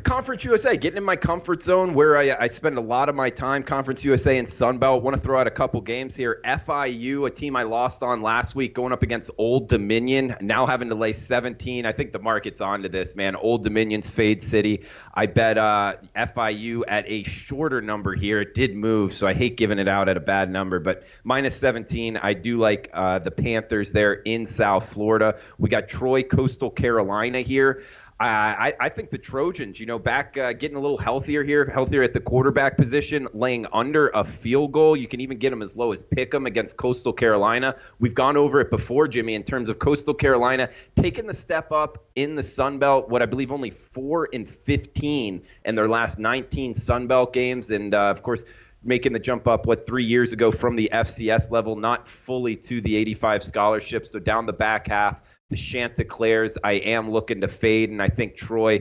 Conference USA, getting in my comfort zone where I spend a lot of my time, Conference USA and Sunbelt. Want to throw out a couple games here. FIU, a team I lost on last week, going up against Old Dominion, now having to lay 17. I think the market's onto this, man. Old Dominion's Fade City. I bet FIU at a shorter number here. It did move, so I hate giving it out at a bad number, but minus 17. I do like the Panthers there in South Florida. We got Troy, Coastal Carolina here. I think the Trojans, back getting a little healthier here, healthier at the quarterback position, laying under a field goal. You can even get them as low as pick 'em against Coastal Carolina. We've gone over it before, Jimmy, in terms of Coastal Carolina taking the step up in the Sun Belt, what I believe only 4-15 in their last 19 Sun Belt games. And, of course, making the jump up, 3 years ago from the FCS level, not fully to the 85 scholarship. So down the back half, the Chanticleers, I am looking to fade, and I think Troy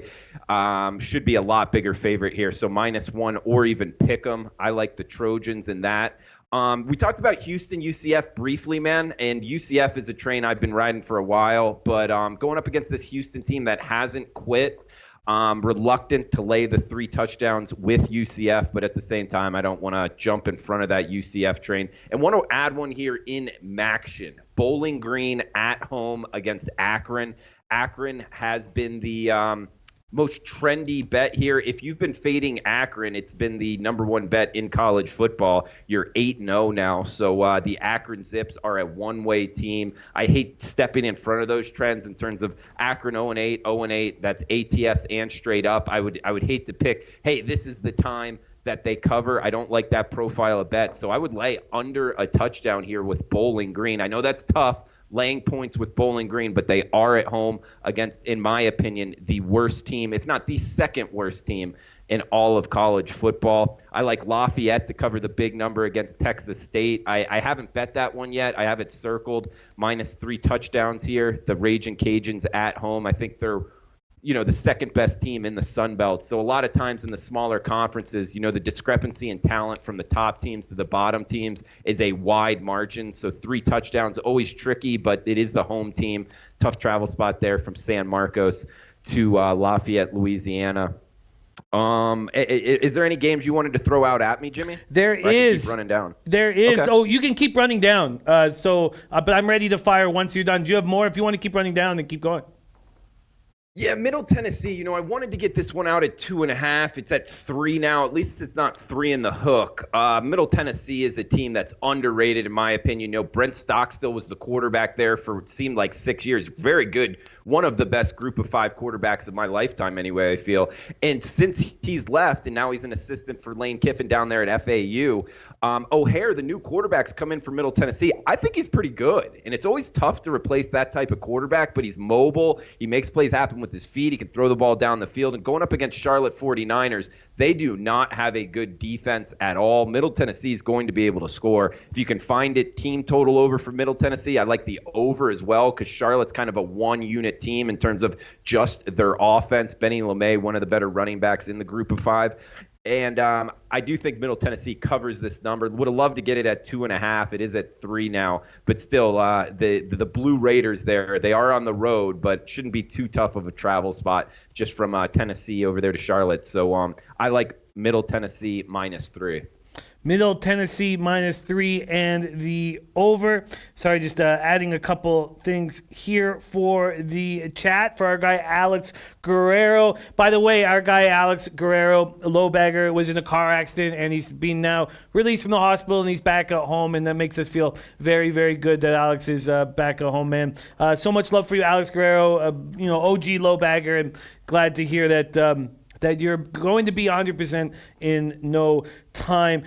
should be a lot bigger favorite here. So -1 or even pick 'em. I like the Trojans in that. We talked about Houston, UCF briefly, man, and UCF is a train I've been riding for a while, but going up against this Houston team that hasn't quit, reluctant to lay the 3 touchdowns with UCF, but at the same time, I don't want to jump in front of that UCF train. And want to add one here in Maction. Bowling Green at home against Akron. Akron has been the most trendy bet here. If you've been fading Akron, it's been the number 1 bet in college football. You're 8-0 now, so the Akron Zips are a one-way team. I hate stepping in front of those trends in terms of Akron 0-8, 0-8. That's ATS and straight up. I would hate to pick, hey, this is the time that they cover. I don't like that profile of bet, so I would lay under a touchdown here with Bowling Green. I know that's tough, laying points with Bowling Green, but they are at home against, in my opinion, the worst team, if not the second worst team in all of college football. I like Lafayette to cover the big number against Texas State. I haven't bet that one yet. I have it circled, -3 touchdowns here. The Ragin' Cajuns at home. I think they're the second best team in the Sun Belt. So a lot of times in the smaller conferences, the discrepancy in talent from the top teams to the bottom teams is a wide margin. So 3 touchdowns, always tricky, but it is the home team. Tough travel spot there from San Marcos to Lafayette, Louisiana. Is there any games you wanted to throw out at me, Jimmy? There is. Keep running down. There is. Okay. Oh, you can keep running down. But I'm ready to fire once you're done. Do you have more? If you want to keep running down, then keep going. Yeah, Middle Tennessee, I wanted to get this one out at 2.5. It's at 3 now. At least it's not 3 in the hook. Middle Tennessee is a team that's underrated, in my opinion. Brent Stockstill was the quarterback there for what seemed like 6 years. Very good. One of the best group of 5 quarterbacks of my lifetime, anyway, I feel. And since he's left, and now he's an assistant for Lane Kiffin down there at FAU, O'Hare, the new quarterback's come in for Middle Tennessee. I think he's pretty good. And it's always tough to replace that type of quarterback, but he's mobile. He makes plays happen with his feet. He can throw the ball down the field. And going up against Charlotte 49ers, they do not have a good defense at all. Middle Tennessee is going to be able to score. If you can find it, team total over for Middle Tennessee. I like the over as well because Charlotte's kind of a one-unit team in terms of just their offense. Benny LeMay, one of the better running backs in the group of 5. And I do think Middle Tennessee covers this number. Would have loved to get it at 2.5. It is at 3 now. But still, the Blue Raiders there, they are on the road, but shouldn't be too tough of a travel spot just from Tennessee over there to Charlotte. So I like Middle Tennessee -3. Middle Tennessee -3 and the over. Sorry, just adding a couple things here for the chat for our guy Alex Guerrero. By the way, our guy Alex Guerrero, a low bagger, was in a car accident and he's been now released from the hospital and he's back at home, and that makes us feel very, very good that Alex is back at home, man. So much love for you, Alex Guerrero, OG low bagger, and glad to hear that that you're going to be 100% in no time.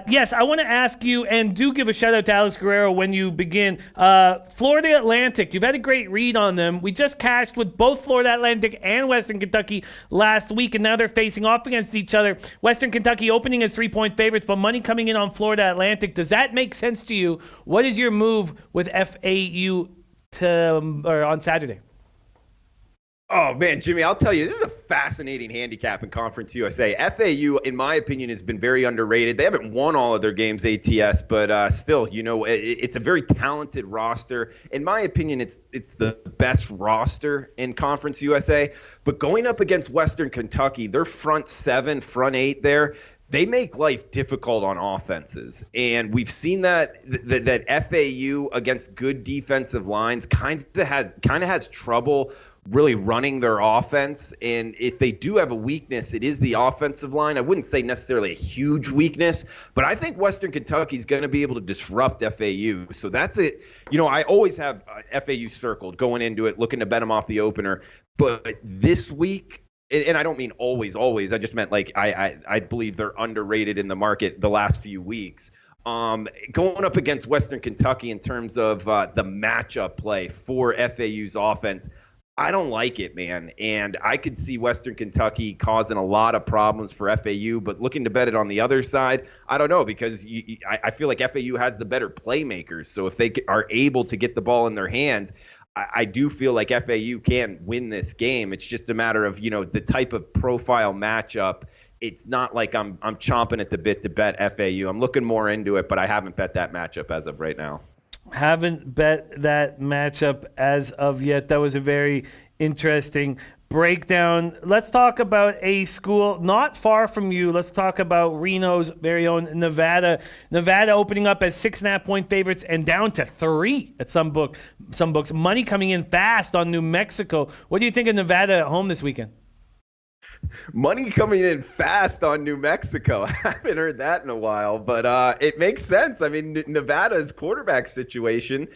Yes, I want to ask you, and do give a shout out to Alex Guerrero when you begin. Florida Atlantic, you've had a great read on them. We just cashed with both Florida Atlantic and Western Kentucky last week, and now they're facing off against each other. Western Kentucky opening as 3-point favorites, but money coming in on Florida Atlantic. Does that make sense to you? What is your move with FAU on Saturday? Oh, man, Jimmy, I'll tell you, this is a fascinating handicap in Conference USA. FAU, in my opinion, has been very underrated. They haven't won all of their games ATS, but still, it's a very talented roster. In my opinion, it's the best roster in Conference USA. But going up against Western Kentucky, their front 7, front 8 there, they make life difficult on offenses. And we've seen that FAU against good defensive lines kind of has trouble really running their offense. And if they do have a weakness, it is the offensive line. I wouldn't say necessarily a huge weakness, but I think Western Kentucky is going to be able to disrupt FAU. So that's it. I always have FAU circled going into it, looking to bet them off the opener. But this week, and I don't mean always, I just meant like I believe they're underrated in the market the last few weeks. Going up against Western Kentucky in terms of the matchup play for FAU's offense, I don't like it, man. And I could see Western Kentucky causing a lot of problems for FAU, but looking to bet it on the other side, I don't know, because I feel like FAU has the better playmakers. So if they are able to get the ball in their hands, I do feel like FAU can win this game. It's just a matter of, the type of profile matchup. It's not like I'm chomping at the bit to bet FAU. I'm looking more into it, but I haven't bet that matchup as of right now. Haven't bet that matchup as of yet. That was a very interesting breakdown. Let's talk about a school not far from you. Let's talk about Reno's very own Nevada. Nevada opening up as 6.5-point favorites and down to 3 at some books. Money coming in fast on New Mexico. What do you think of Nevada at home this weekend? Money coming in fast on New Mexico. I haven't heard that in a while, but it makes sense. I mean, Nevada's quarterback situation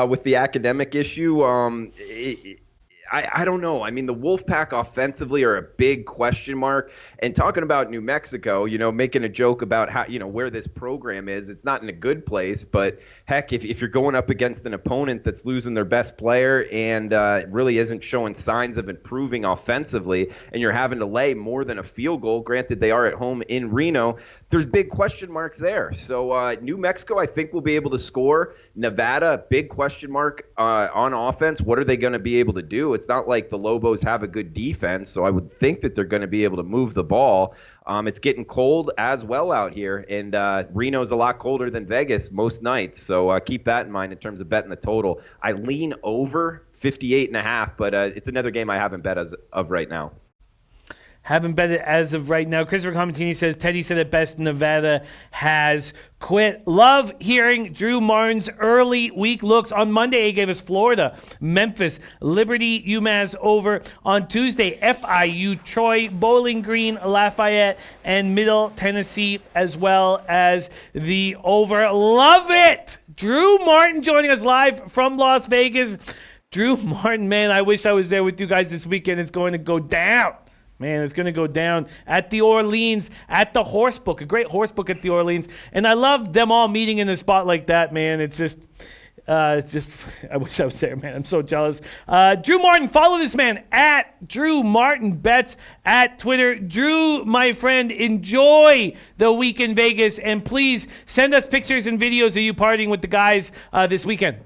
with the academic issue, I don't know. I mean, the Wolfpack offensively are a big question mark. And talking about New Mexico, making a joke about how, where this program is, it's not in a good place. But heck, if you're going up against an opponent that's losing their best player and really isn't showing signs of improving offensively, and you're having to lay more than a field goal, granted they are at home in Reno, there's big question marks there. So New Mexico, I think, will be able to score. Nevada, big question mark on offense. What are they going to be able to do? It's not like the Lobos have a good defense, so I would think that they're going to be able to move the ball. It's getting cold as well out here, and Reno's a lot colder than Vegas most nights, so keep that in mind in terms of betting the total. I lean over 58.5, but it's another game I haven't bet as of right now. Haven't bet it as of right now. Christopher Comentini says, Teddy said it best, Nevada has quit. Love hearing Drew Martin's early week looks. On Monday, he gave us Florida, Memphis, Liberty, UMass over. On Tuesday, FIU, Troy, Bowling Green, Lafayette, and Middle Tennessee, as well as the over. Love it! Drew Martin joining us live from Las Vegas. Drew Martin, man, I wish I was there with you guys this weekend. It's going to go down. Man, it's going to go down at the Orleans, at the Horsebook, a great Horsebook at the Orleans. And I love them all meeting in a spot like that, man. It's just, I wish I was there, man. I'm so jealous. Drew Martin, follow this man at Drew Martin Bets at Twitter. Drew, my friend, enjoy the week in Vegas. And please send us pictures and videos of you partying with the guys this weekend.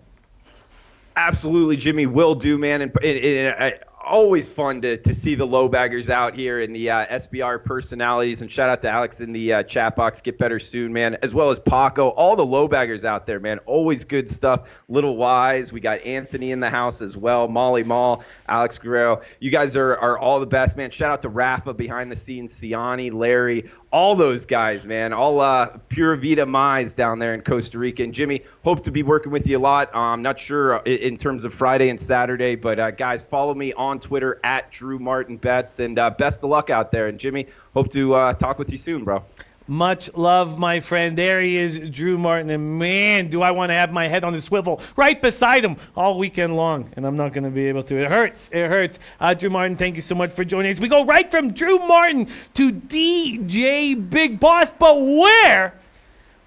Absolutely, Jimmy, will do, man. And always fun to see the low baggers out here and the SBR personalities. And shout out to Alex in the chat box. Get better soon, man. As well as Paco. All the low baggers out there, man. Always good stuff. Little Wise. We got Anthony in the house as well. Molly Mall, Alex Guerrero. You guys are all the best, man. Shout out to Rafa behind the scenes. Siani, Larry. all those guys, man. All Pura Vida Mais down there in Costa Rica. And Jimmy, hope to be working with you a lot. I'm not sure in terms of Friday and Saturday, but guys, follow me on Twitter at Drew Martin Betts, and best of luck out there. And Jimmy, hope to talk with you soon, bro. Much love, my friend. There he is, Drew Martin. And man, do I want to have my head on the swivel right beside him all weekend long. And I'm not going to be able to. It hurts. It hurts. Drew Martin, thank you so much for joining us. We go right from Drew Martin to DJ Big Boss. But where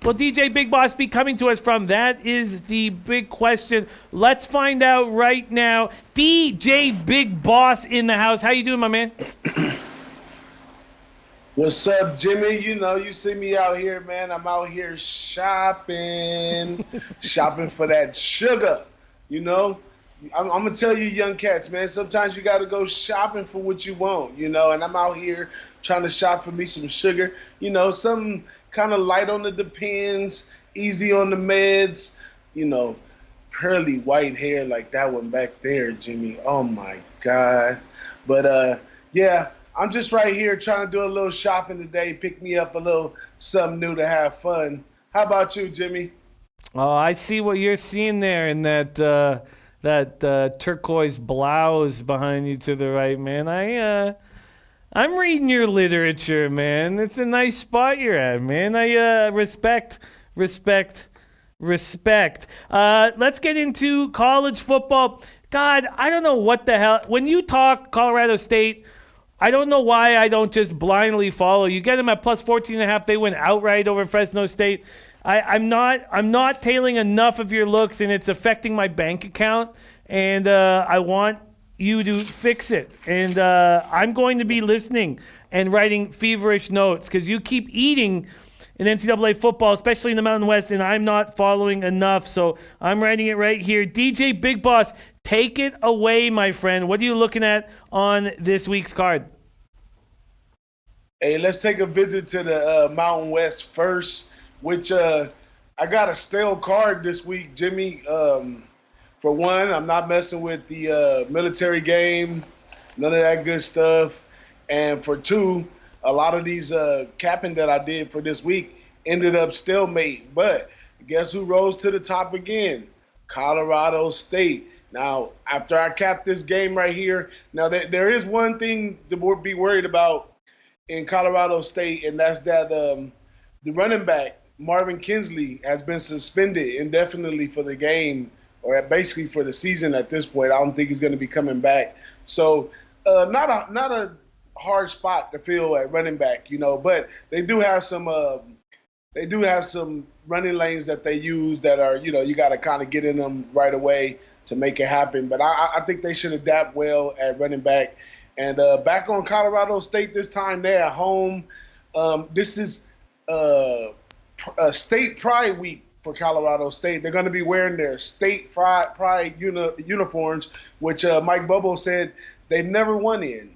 will DJ Big Boss be coming to us from? That is the big question. Let's find out right now. DJ Big Boss in the house. How you doing, my man? What's up, Jimmy? You know, you see me out here, man. I'm out here shopping, shopping for that sugar. You know, I'm going to tell you, young cats, man, sometimes you got to go shopping for what you want, you know, and I'm out here trying to shop for me some sugar, you know, something kind of light on the depends, easy on the meds, you know, curly white hair like that one back there, Jimmy. Oh, my God. But, yeah. I'm just right here trying to do a little shopping today, pick me up a little something new to have fun. How about you, Jimmy? Oh, I see what you're seeing there in that turquoise blouse behind you to the right, man. I'm reading your literature, man. It's a nice spot you're at, man. I respect. Let's get into college football. God, I don't know what the hell. When you talk Colorado State, I don't know why I don't just blindly follow. You get them at plus 14.5. They went outright over Fresno State. I'm not tailing enough of your looks, and it's affecting my bank account. And I want you to fix it. And I'm going to be listening and writing feverish notes because you keep eating in NCAA football, especially in the Mountain West, and I'm not following enough. So I'm writing it right here. DJ Big Boss, take it away, my friend. What are you looking at on this week's card? Hey, let's take a visit to the Mountain West first, which I got a stale card this week, Jimmy. For one, I'm not messing with the military game, none of that good stuff. And for two, a lot of these capping that I did for this week ended up stalemate. But guess who rose to the top again? Colorado State. Now, after I cap this game right here, now there is one thing to be worried about in Colorado State, and that's that the running back, Marvin Kinsley, has been suspended indefinitely for the game, or basically for the season at this point. I don't think he's going to be coming back. So not a hard spot to fill at running back, you know, but they do have some running lanes that they use that are, you know, you got to kind of get in them right away to make it happen. But I think they should adapt well at running back. And back on Colorado State this time, they're at home. This is a state pride week for Colorado State. They're going to be wearing their state pride uniforms, which Mike Bobo said they've never won in.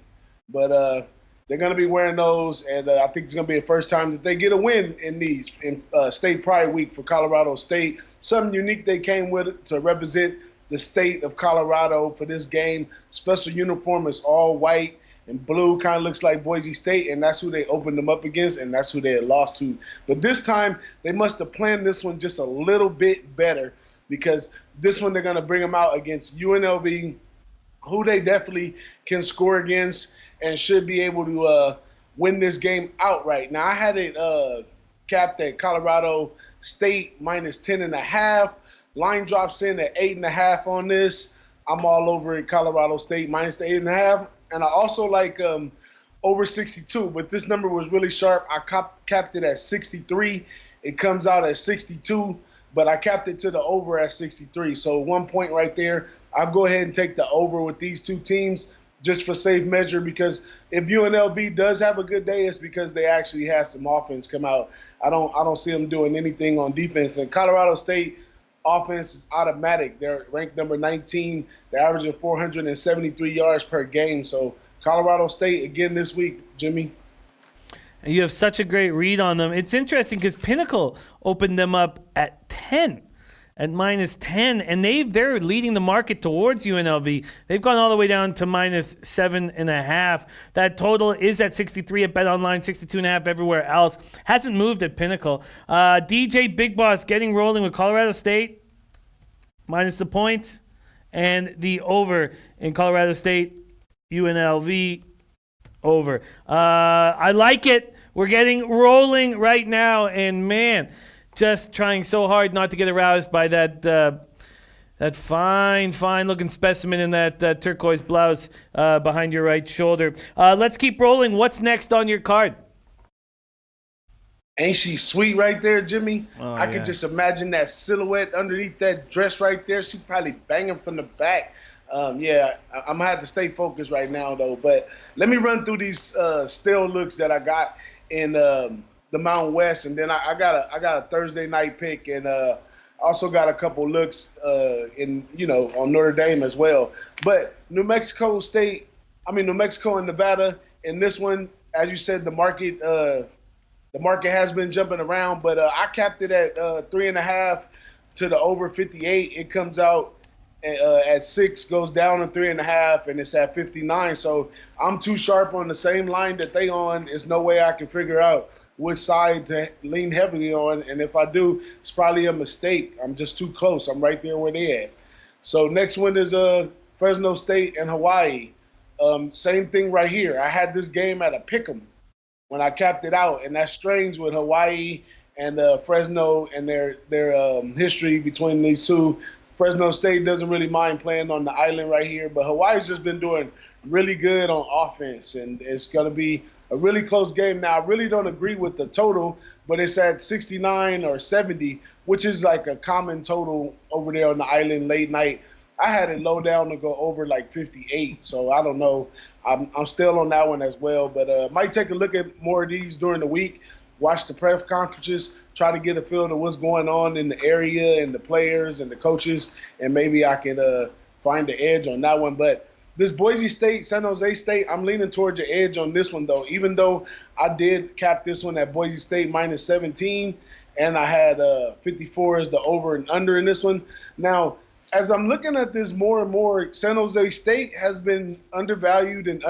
But they're going to be wearing those, and I think it's going to be the first time that they get a win in these in State Pride Week for Colorado State. Something unique they came with to represent the state of Colorado for this game. Special uniform is all white and blue, kind of looks like Boise State, and that's who they opened them up against, and that's who they had lost to. But this time, they must have planned this one just a little bit better, because this one they're going to bring them out against UNLV, who they definitely can score against and should be able to win this game outright. Now, I had it capped at Colorado State minus 10.5. Line drops in at 8.5 on this. I'm all over it, Colorado State minus the 8.5. And I also like over 62, but this number was really sharp. I capped it at 63. It comes out at 62, but I capped it to the over at 63. So 1 point right there. I'll go ahead and take the over with these two teams just for safe measure, because if UNLV does have a good day, it's because they actually had some offense come out. I don't see them doing anything on defense. And Colorado State offense is automatic. They're ranked number 19. They're averaging 473 yards per game. So Colorado State again this week, Jimmy. And you have such a great read on them. It's interesting because Pinnacle opened them up at 10 at -10, and they're leading the market towards UNLV. They've gone all the way down to -7.5. That total is at 63 at BetOnline, 62.5 everywhere else. Hasn't moved at Pinnacle. DJ Big Boss getting rolling with Colorado State, minus the points, and the over in Colorado State, UNLV, over. I like it. We're getting rolling right now, and man, just trying so hard not to get aroused by that fine looking specimen in that turquoise blouse behind your right shoulder. Let's keep rolling. What's next on your card? Ain't she sweet right there, Jimmy? Oh, I can just imagine that silhouette underneath that dress right there. She's probably banging from the back. I'm gonna have to stay focused right now though. But let me run through these still looks that I got in the Mountain West, and then I got a Thursday night pick, and also got a couple looks on Notre Dame as well. But New Mexico and Nevada. In this one, as you said, the market has been jumping around, but I capped it at 3.5 to the over 58. It comes out at 6, goes down to 3.5, and it's at 59. So I'm too sharp on the same line that they on. There's no way I can figure out which side to lean heavily on, and if I do, it's probably a mistake. I'm just too close. I'm right there where they at. So next one is Fresno State and Hawaii. Same thing right here. I had this game at a pick'em when I capped it out, and that's strange with Hawaii and Fresno and their history between these two. Fresno State doesn't really mind playing on the island right here, but Hawaii's just been doing really good on offense, and it's going to be a really close game. Now, I really don't agree with the total, but it's at 69 or 70, which is like a common total over there on the island late night. I had it low down to go over like 58, so I don't know. I'm still on that one as well, but might take a look at more of these during the week, watch the press conferences, try to get a feel of what's going on in the area and the players and the coaches, and maybe I can find the edge on that one. But this Boise State, San Jose State, I'm leaning towards the edge on this one, though, even though I did cap this one at Boise State -17, and I had 54 as the over and under in this one. Now, as I'm looking at this more and more, San Jose State has been undervalued, and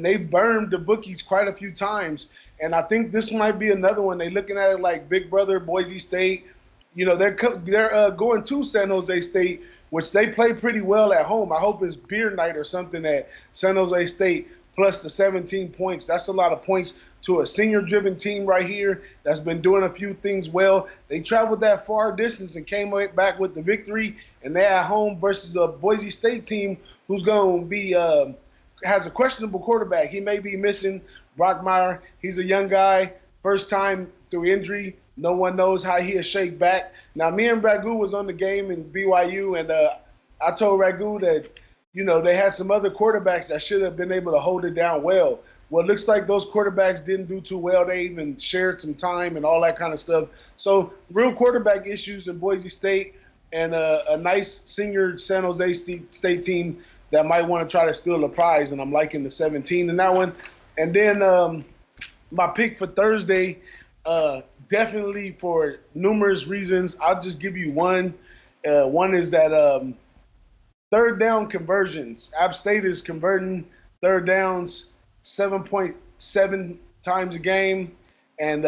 they've burned the bookies quite a few times. And I think this might be another one. They're looking at it like Big Brother, Boise State. You know, they're going to San Jose State, which they play pretty well at home. I hope it's beer night or something at San Jose State plus the 17 points. That's a lot of points to a senior-driven team right here that's been doing a few things well. They traveled that far distance and came back with the victory, and they're at home versus a Boise State team who's going to be has a questionable quarterback. He may be missing Brockmeyer. He's a young guy, first time through injury. No one knows how he'll shake back. Now, me and Ragu was on the game in BYU, and I told Ragu that, they had some other quarterbacks that should have been able to hold it down well. Well, it looks like those quarterbacks didn't do too well. They even shared some time and all that kind of stuff. So real quarterback issues in Boise State, and a nice senior San Jose State team that might want to try to steal the prize, and I'm liking the 17 in that one. And then my pick for Thursday, definitely for numerous reasons. I'll just give you one. One is that third down conversions. App State is converting third downs 7.7 times a game, and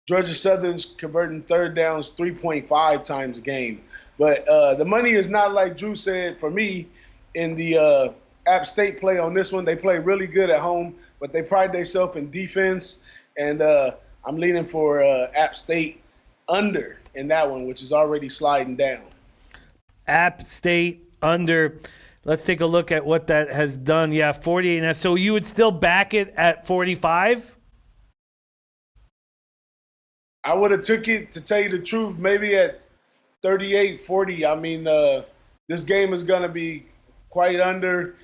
Georgia Southern's converting third downs 3.5 times a game. But the money is not like Drew said for me in the App State play on this one. They play really good at home, but they pride themselves in defense, and I'm leaning for App State under in that one, which is already sliding down. App State under. Let's take a look at what that has done. Yeah, 48. So you would still back it at 45? I would have took it, to tell you the truth, maybe at 38, 40. I mean, this game is going to be quite under.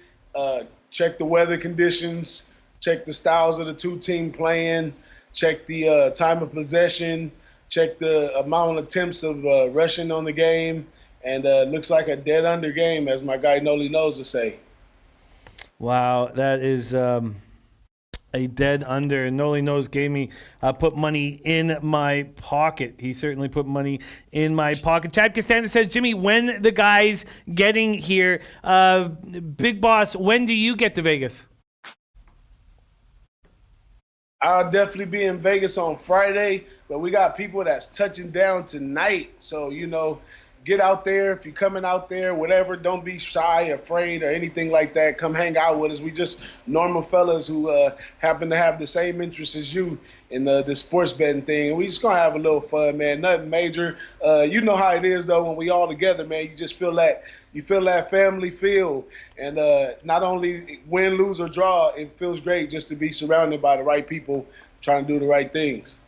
Check the weather conditions. Check the styles of the two teams playing. Check the time of possession. Check the amount of attempts of rushing on the game. And looks like a dead under game, as my guy Noli knows to say. Wow, that is A dead under. And Noli knows gave me put money in my pocket. He certainly put money in my pocket. Chad Costanza says, Jimmy, when the guys getting here? Big Boss, when do you get to Vegas? I'll definitely be in Vegas on Friday, but we got people that's touching down tonight. So, get out there. If you're coming out there, whatever, don't be shy, afraid, or anything like that. Come hang out with us. We just normal fellas who happen to have the same interests as you in the sports betting thing. And we just going to have a little fun, man. Nothing major. You know how it is, though, when we all together, man. You just feel that family feel. And not only win, lose, or draw, it feels great just to be surrounded by the right people trying to do the right things.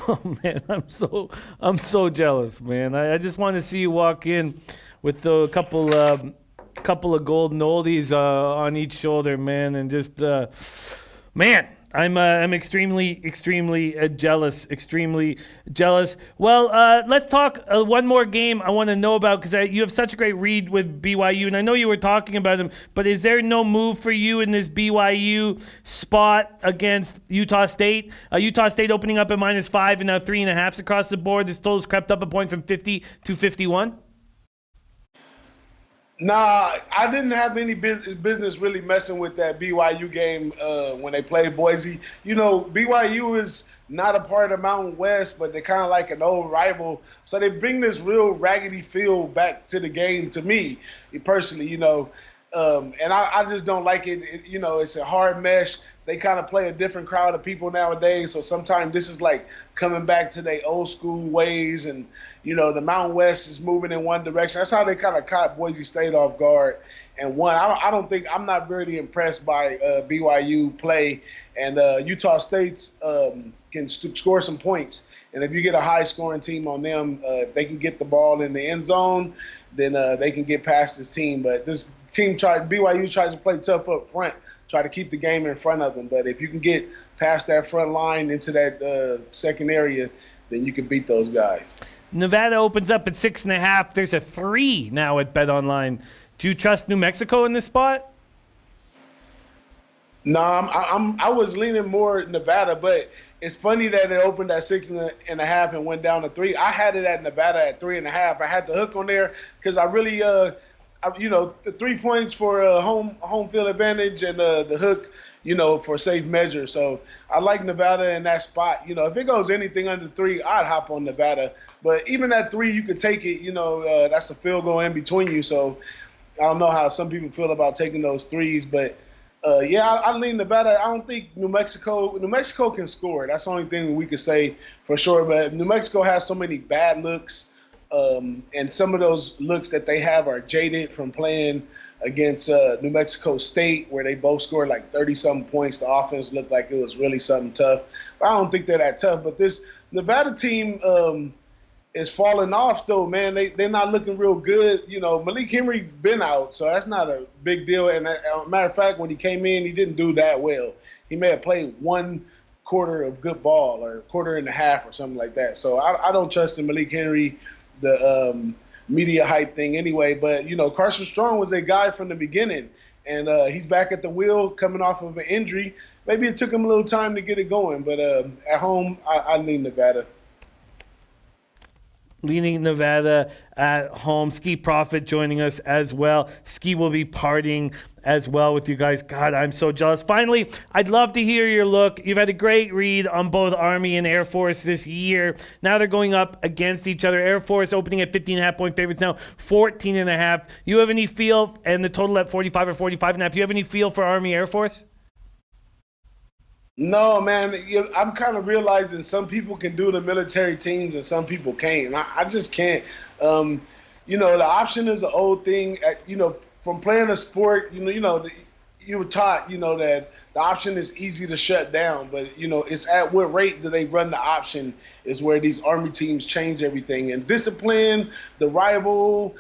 Oh man, I'm so jealous, man. I just want to see you walk in with a couple of golden oldies on each shoulder, man, and just man. I'm extremely jealous. Extremely jealous. Well, let's talk one more game I want to know about because you have such a great read with BYU, and I know you were talking about them. But is there no move for you in this BYU spot against Utah State? Utah State opening up at -5 and now 3.5 across the board. This total's crept up a point from 50 to 51. Nah, I didn't have any business really messing with that BYU game when they played Boise. BYU is not a part of Mountain West, but they're kind of like an old rival. So they bring this real raggedy feel back to the game to me personally, and I just don't like it. It's a hard mesh. They kind of play a different crowd of people nowadays. So sometimes this is like coming back to their old school ways. And, the Mountain West is moving in one direction. That's how they kind of caught Boise State off guard and won. I'm not really impressed by BYU play. And Utah State's can score some points. And if you get a high-scoring team on them, if they can get the ball in the end zone, then they can get past this team. But this team BYU tries to play tough up front, try to keep the game in front of them. But if you can get past that front line into that second area, then you can beat those guys. Nevada opens up at 6.5. There's a 3 now at BetOnline. Do you trust New Mexico in this spot? No, I was leaning more Nevada, but it's funny that it opened at 6.5 and went down to 3. I had it at Nevada at 3.5. I had the hook on there because I really, the 3 points for home field advantage and the hook, for safe measure. So I like Nevada in that spot. If it goes anything under 3, I'd hop on Nevada. But even at 3, you could take it. That's a field goal in between you. So I don't know how some people feel about taking those 3s, but. I lean Nevada. I don't think New Mexico can score. That's the only thing we could say for sure. But New Mexico has so many bad looks, and some of those looks that they have are jaded from playing against New Mexico State, where they both scored like 30-something points. The offense looked like it was really something tough. But I don't think they're that tough. But this Nevada team is falling off, though, man. They're not looking real good. Malik Henry been out, so that's not a big deal. And as a matter of fact, when he came in, he didn't do that well. He may have played 1 quarter of good ball or 1.5 or something like that. So I don't trust in Malik Henry, the media hype thing anyway. But, Carson Strong was a guy from the beginning, and he's back at the wheel coming off of an injury. Maybe it took him a little time to get it going, but at home, I lean Nevada. Leaning Nevada at home. Ski Profit joining us as well. Ski will be partying as well with you guys. God, I'm so jealous. Finally, I'd love to hear your look. You've had a great read on both Army and Air Force this year. Now they're going up against each other. Air Force opening at 15.5-point favorites, now 14.5. You have any feel, and the total at 45 or 45.5, you have any feel for Army Air Force? No, man. I'm kind of realizing some people can do the military teams and some people can't. I just can't. The option is an old thing. From playing a sport, you were taught, that the option is easy to shut down. But, it's at what rate do they run the option is where these Army teams change everything. And discipline, the rival,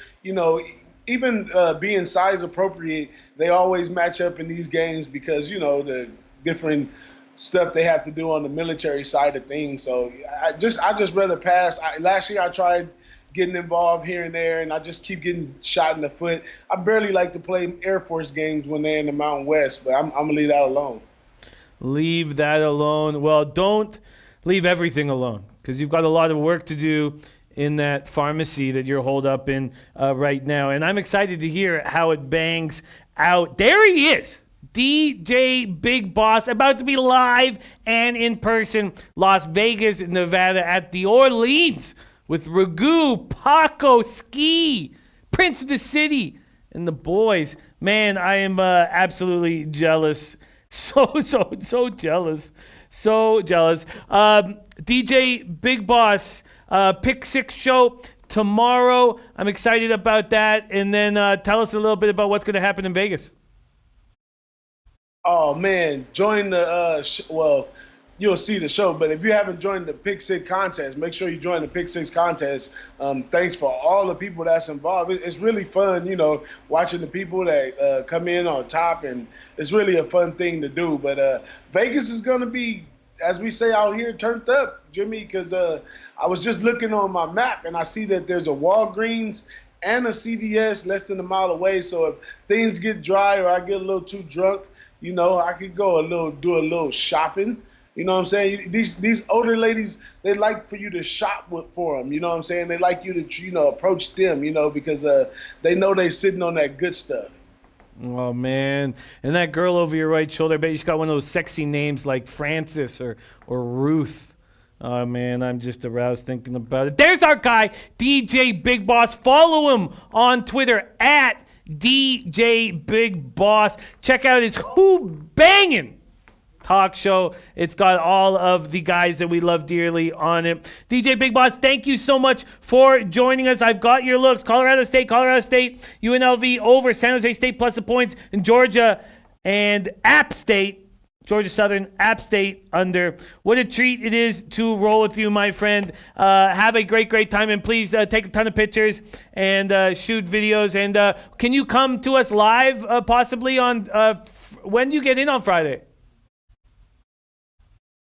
even being size appropriate, they always match up in these games because, the different stuff they have to do on the military side of things. So I just rather pass. Last year I tried getting involved here and there, and I just keep getting shot in the foot. I barely like to play Air Force games when they're in the Mountain West, but I'm going to leave that alone. leave that alone. Well, don't leave everything alone, because you've got a lot of work to do in that pharmacy that you're holed up in right now. And I'm excited to hear how it bangs out. There he is, DJ Big Boss, about to be live and in person, Las Vegas, Nevada, at the Orleans with Ragu, Paco, Ski, Prince of the City, and the boys. Man, I am absolutely jealous. So jealous. So jealous. DJ Big Boss, Pick Six show tomorrow. I'm excited about that. And then tell us a little bit about what's going to happen in Vegas. Oh man, join the you'll see the show, but if you haven't joined the Pick Six contest, make sure you join the Pick Six contest. Thanks for all the people that's involved. It's really fun, watching the people that come in on top, and it's really a fun thing to do. But Vegas is gonna be, as we say out here, turned up, Jimmy, because I was just looking on my map and I see that there's a Walgreens and a CVS less than a mile away. So if things get dry or I get a little too drunk, I could go do a little shopping. You know what I'm saying? These older ladies, they like for you to shop for them. You know what I'm saying? They like you to, approach them, because they know they're sitting on that good stuff. Oh, man. And that girl over your right shoulder, I bet she's got one of those sexy names like Francis or Ruth. Oh, man, I'm just aroused thinking about it. There's our guy, DJ Big Boss. Follow him on Twitter at DJ Big Boss. Check out his Who Bangin' talk show. It's got all of the guys that we love dearly on it. DJ Big Boss, thank you so much for joining us. I've got your looks. Colorado State, UNLV over, San Jose State plus the points, and Georgia and App State. Georgia Southern, App State under. What a treat it is to roll with you, my friend. Have a great time, and please take a ton of pictures and shoot videos. And can you come to us live possibly on when do you get in on Friday?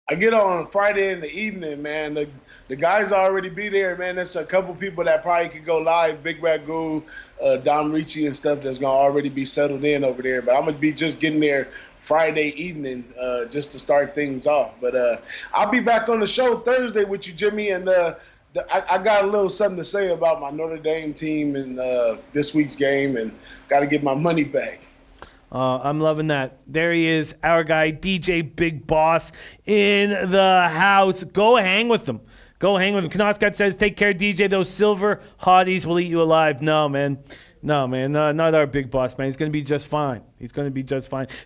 I get on Friday in the evening, man. The guys already be there, man. There's a couple people that probably could go live. Big Ragu, Dom Ricci and stuff that's going to already be settled in over there. But I'm going to be just getting there Friday evening just to start things off. But I'll be back on the show Thursday with you, Jimmy. And I got a little something to say about my Notre Dame team and this week's game, and got to get my money back. I'm loving that. There he is, our guy, DJ Big Boss in the house. Go hang with them. Knotscott says, take care, DJ. Those silver hotties will eat you alive. No, man. Not our Big Boss, man. He's going to be just fine.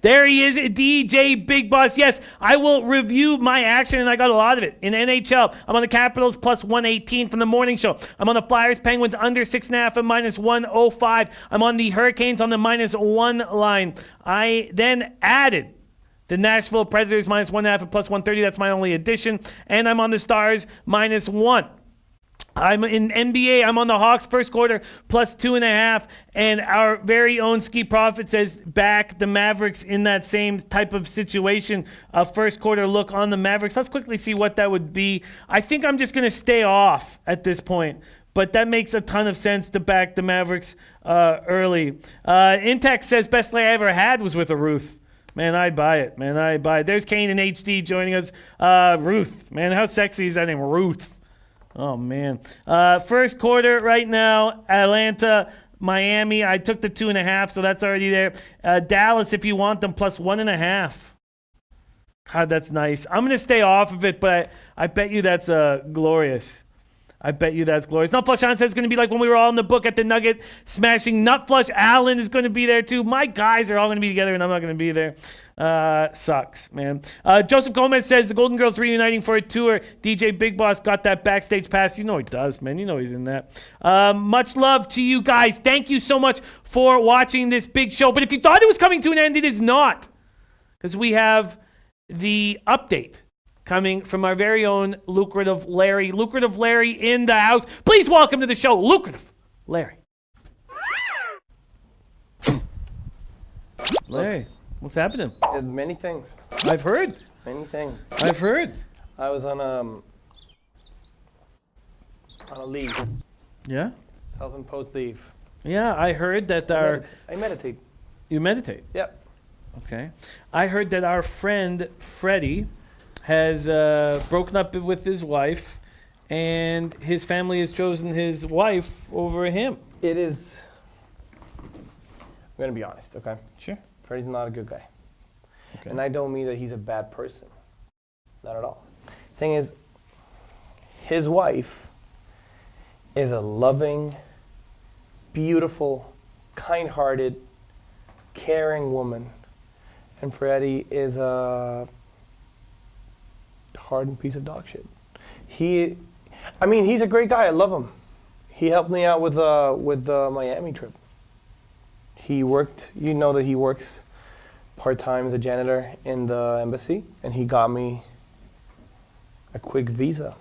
There he is, DJ Big Boss. Yes, I will review my action, and I got a lot of it. In NHL, I'm on the Capitals plus 118 from the morning show. I'm on the Flyers, Penguins under 6.5 and minus 105. I'm on the Hurricanes on the -1 line. I then added the Nashville Predators minus 1.5 and plus 130. That's my only addition. And I'm on the Stars -1. I'm in NBA. I'm on the Hawks first quarter plus 2.5. And our very own Ski Prophet says back the Mavericks in that same type of situation. A first quarter look on the Mavericks. Let's quickly see what that would be. I think I'm just going to stay off at this point. But that makes a ton of sense to back the Mavericks early. Intex says best lay I ever had was with a Ruth. Man, I buy it. There's Kane and HD joining us. Ruth. Man, how sexy is that name? Ruth. Oh, man. First quarter right now, Atlanta, Miami. I took the 2.5, so that's already there. Dallas, if you want them, plus 1.5. God, that's nice. I'm going to stay off of it, but I bet you that's glorious. Nut Flush Allen says it's going to be like when we were all in the book at the Nugget smashing. Nut Flush Allen is going to be there too. My guys are all going to be together, and I'm not going to be there. Sucks, man. Joseph Gomez says the Golden Girls reuniting for a tour. DJ Big Boss got that backstage pass. You know he does, man. You know he's in that. Much love to you guys. Thank you so much for watching this big show. But if you thought it was coming to an end, it is not. Because we have the update coming from our very own Lucrative Larry. Lucrative Larry in the house. Please welcome to the show, Lucrative Larry. Larry, what's happening? Many things. I've heard. Many things. I've heard. I was on a leave. Yeah? Self-imposed leave. Yeah, I heard that I meditate. You meditate? Yep. Okay. I heard that our friend Freddie has broken up with his wife, and his family has chosen his wife over him. It is. I'm gonna be honest, okay? Sure. Freddie's not a good guy, Okay. and I don't mean that he's a bad person. Not at all. Thing is, his wife is a loving, beautiful, kind-hearted, caring woman, and Freddie is a hardened piece of dog shit. He's a great guy. I love him. He helped me out with the Miami trip. He worked. You know that he works part-time as a janitor in the embassy, and he got me a quick visa.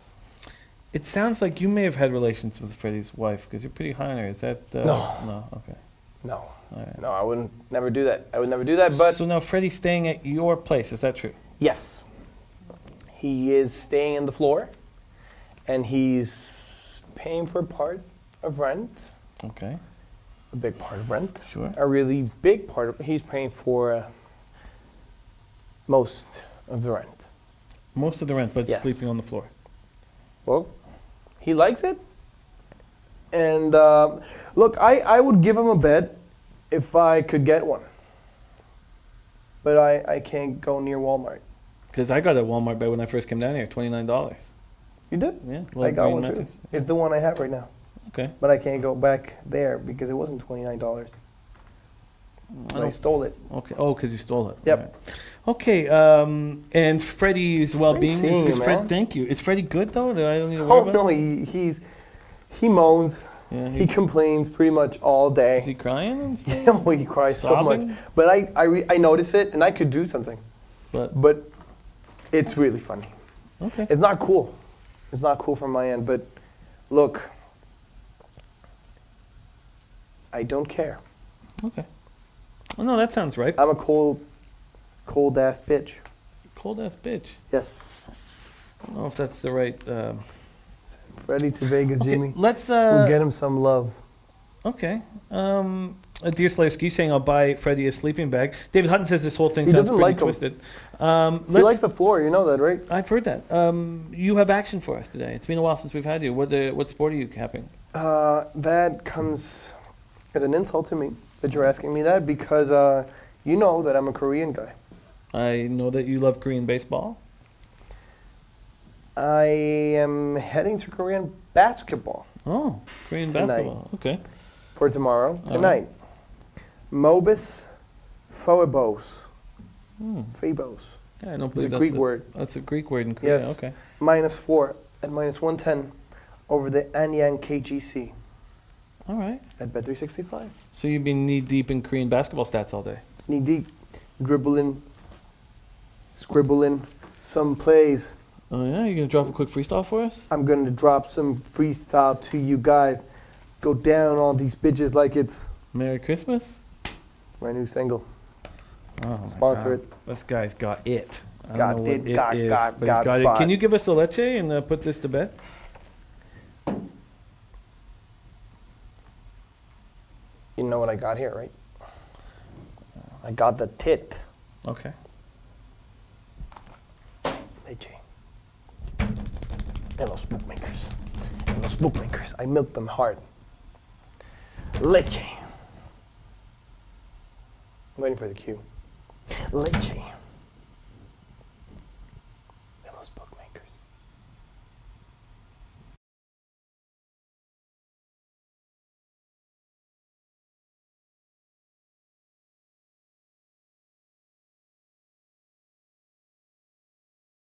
It sounds like you may have had relations with Freddie's wife because you're pretty high on her. Is that? No. No. Okay. No, All right. no, I wouldn't never do that. I would never do that. But So now Freddie's staying at your place. Is that true? yes, he is staying in the floor, and he's paying for part of rent, Okay. a big part of rent. Sure. A really big part of he's paying for most of the rent. Most of the rent, but Yes. sleeping on the floor. Well, he likes it. And look, I would give him a bed if I could get one. But I can't go near Walmart. Because I got a Walmart bed when I first came down here, $29. You did? Yeah. I little got green one too. mattress. It's the one I have right now. Okay. But I can't go back there because it wasn't $29. I stole it. Okay. Oh, because you stole it. Yep. All right. Okay. And Freddie's well-being. seeing Is you, Fred? man. Thank you. Is Freddie good though? Do I don't need to worry Oh about no, it? he moans. Yeah. He complains pretty much all Is day. he crying and stuff? Well, he cries so much. Sobbing? But I notice it, and I could do something. But it's really funny. Okay. It's not cool. It's not cool from my end. But look, I don't care. Okay. Well, no, that sounds right. I'm a cold ass bitch. Cold ass bitch. Yes. I don't know if that's the right. Ready to Vegas, Okay. Jimmy. Let's. We'll get him some love. Okay. Dear Slavsky saying I'll buy Freddie a sleeping bag. David Hutton says this whole thing He sounds doesn't pretty like 'em. twisted. He likes the floor. You know that, right? I've heard that. You have action for us today. It's been a while since we've had you. What sport are you capping? That comes as an insult to me that you're asking me that because you know that I'm a Korean guy. I know that you love Korean baseball. I am heading to Korean basketball Oh, Korean Tonight. basketball. Okay. for tomorrow. right. Tonight. Mobis Phoebos. Hmm. Phoebos. Yeah, I don't It's believe a that's Greek word. That's a Greek word in Korea. Yes. Okay. -4 at -110 over the Anyang KGC All right. at Bet365. So you've been knee deep in Korean basketball stats all day. Knee deep, dribbling, scribbling some plays. Oh yeah, you gonna drop a quick freestyle for us? I'm going to drop some freestyle to you guys. Go down on these bitches like it's Merry Christmas. my new single. Oh, my Sponsor God. it. This guy's got it. I Got don't know it, what got, is, got, but got, he's got it. bought. Can you give us a leche and put this to bed? You know what I got here, right? I got the tit. Okay. Leche. And los bookmakers. And los bookmakers. I milk them hard. Leche. I'm waiting for the cue. Leche.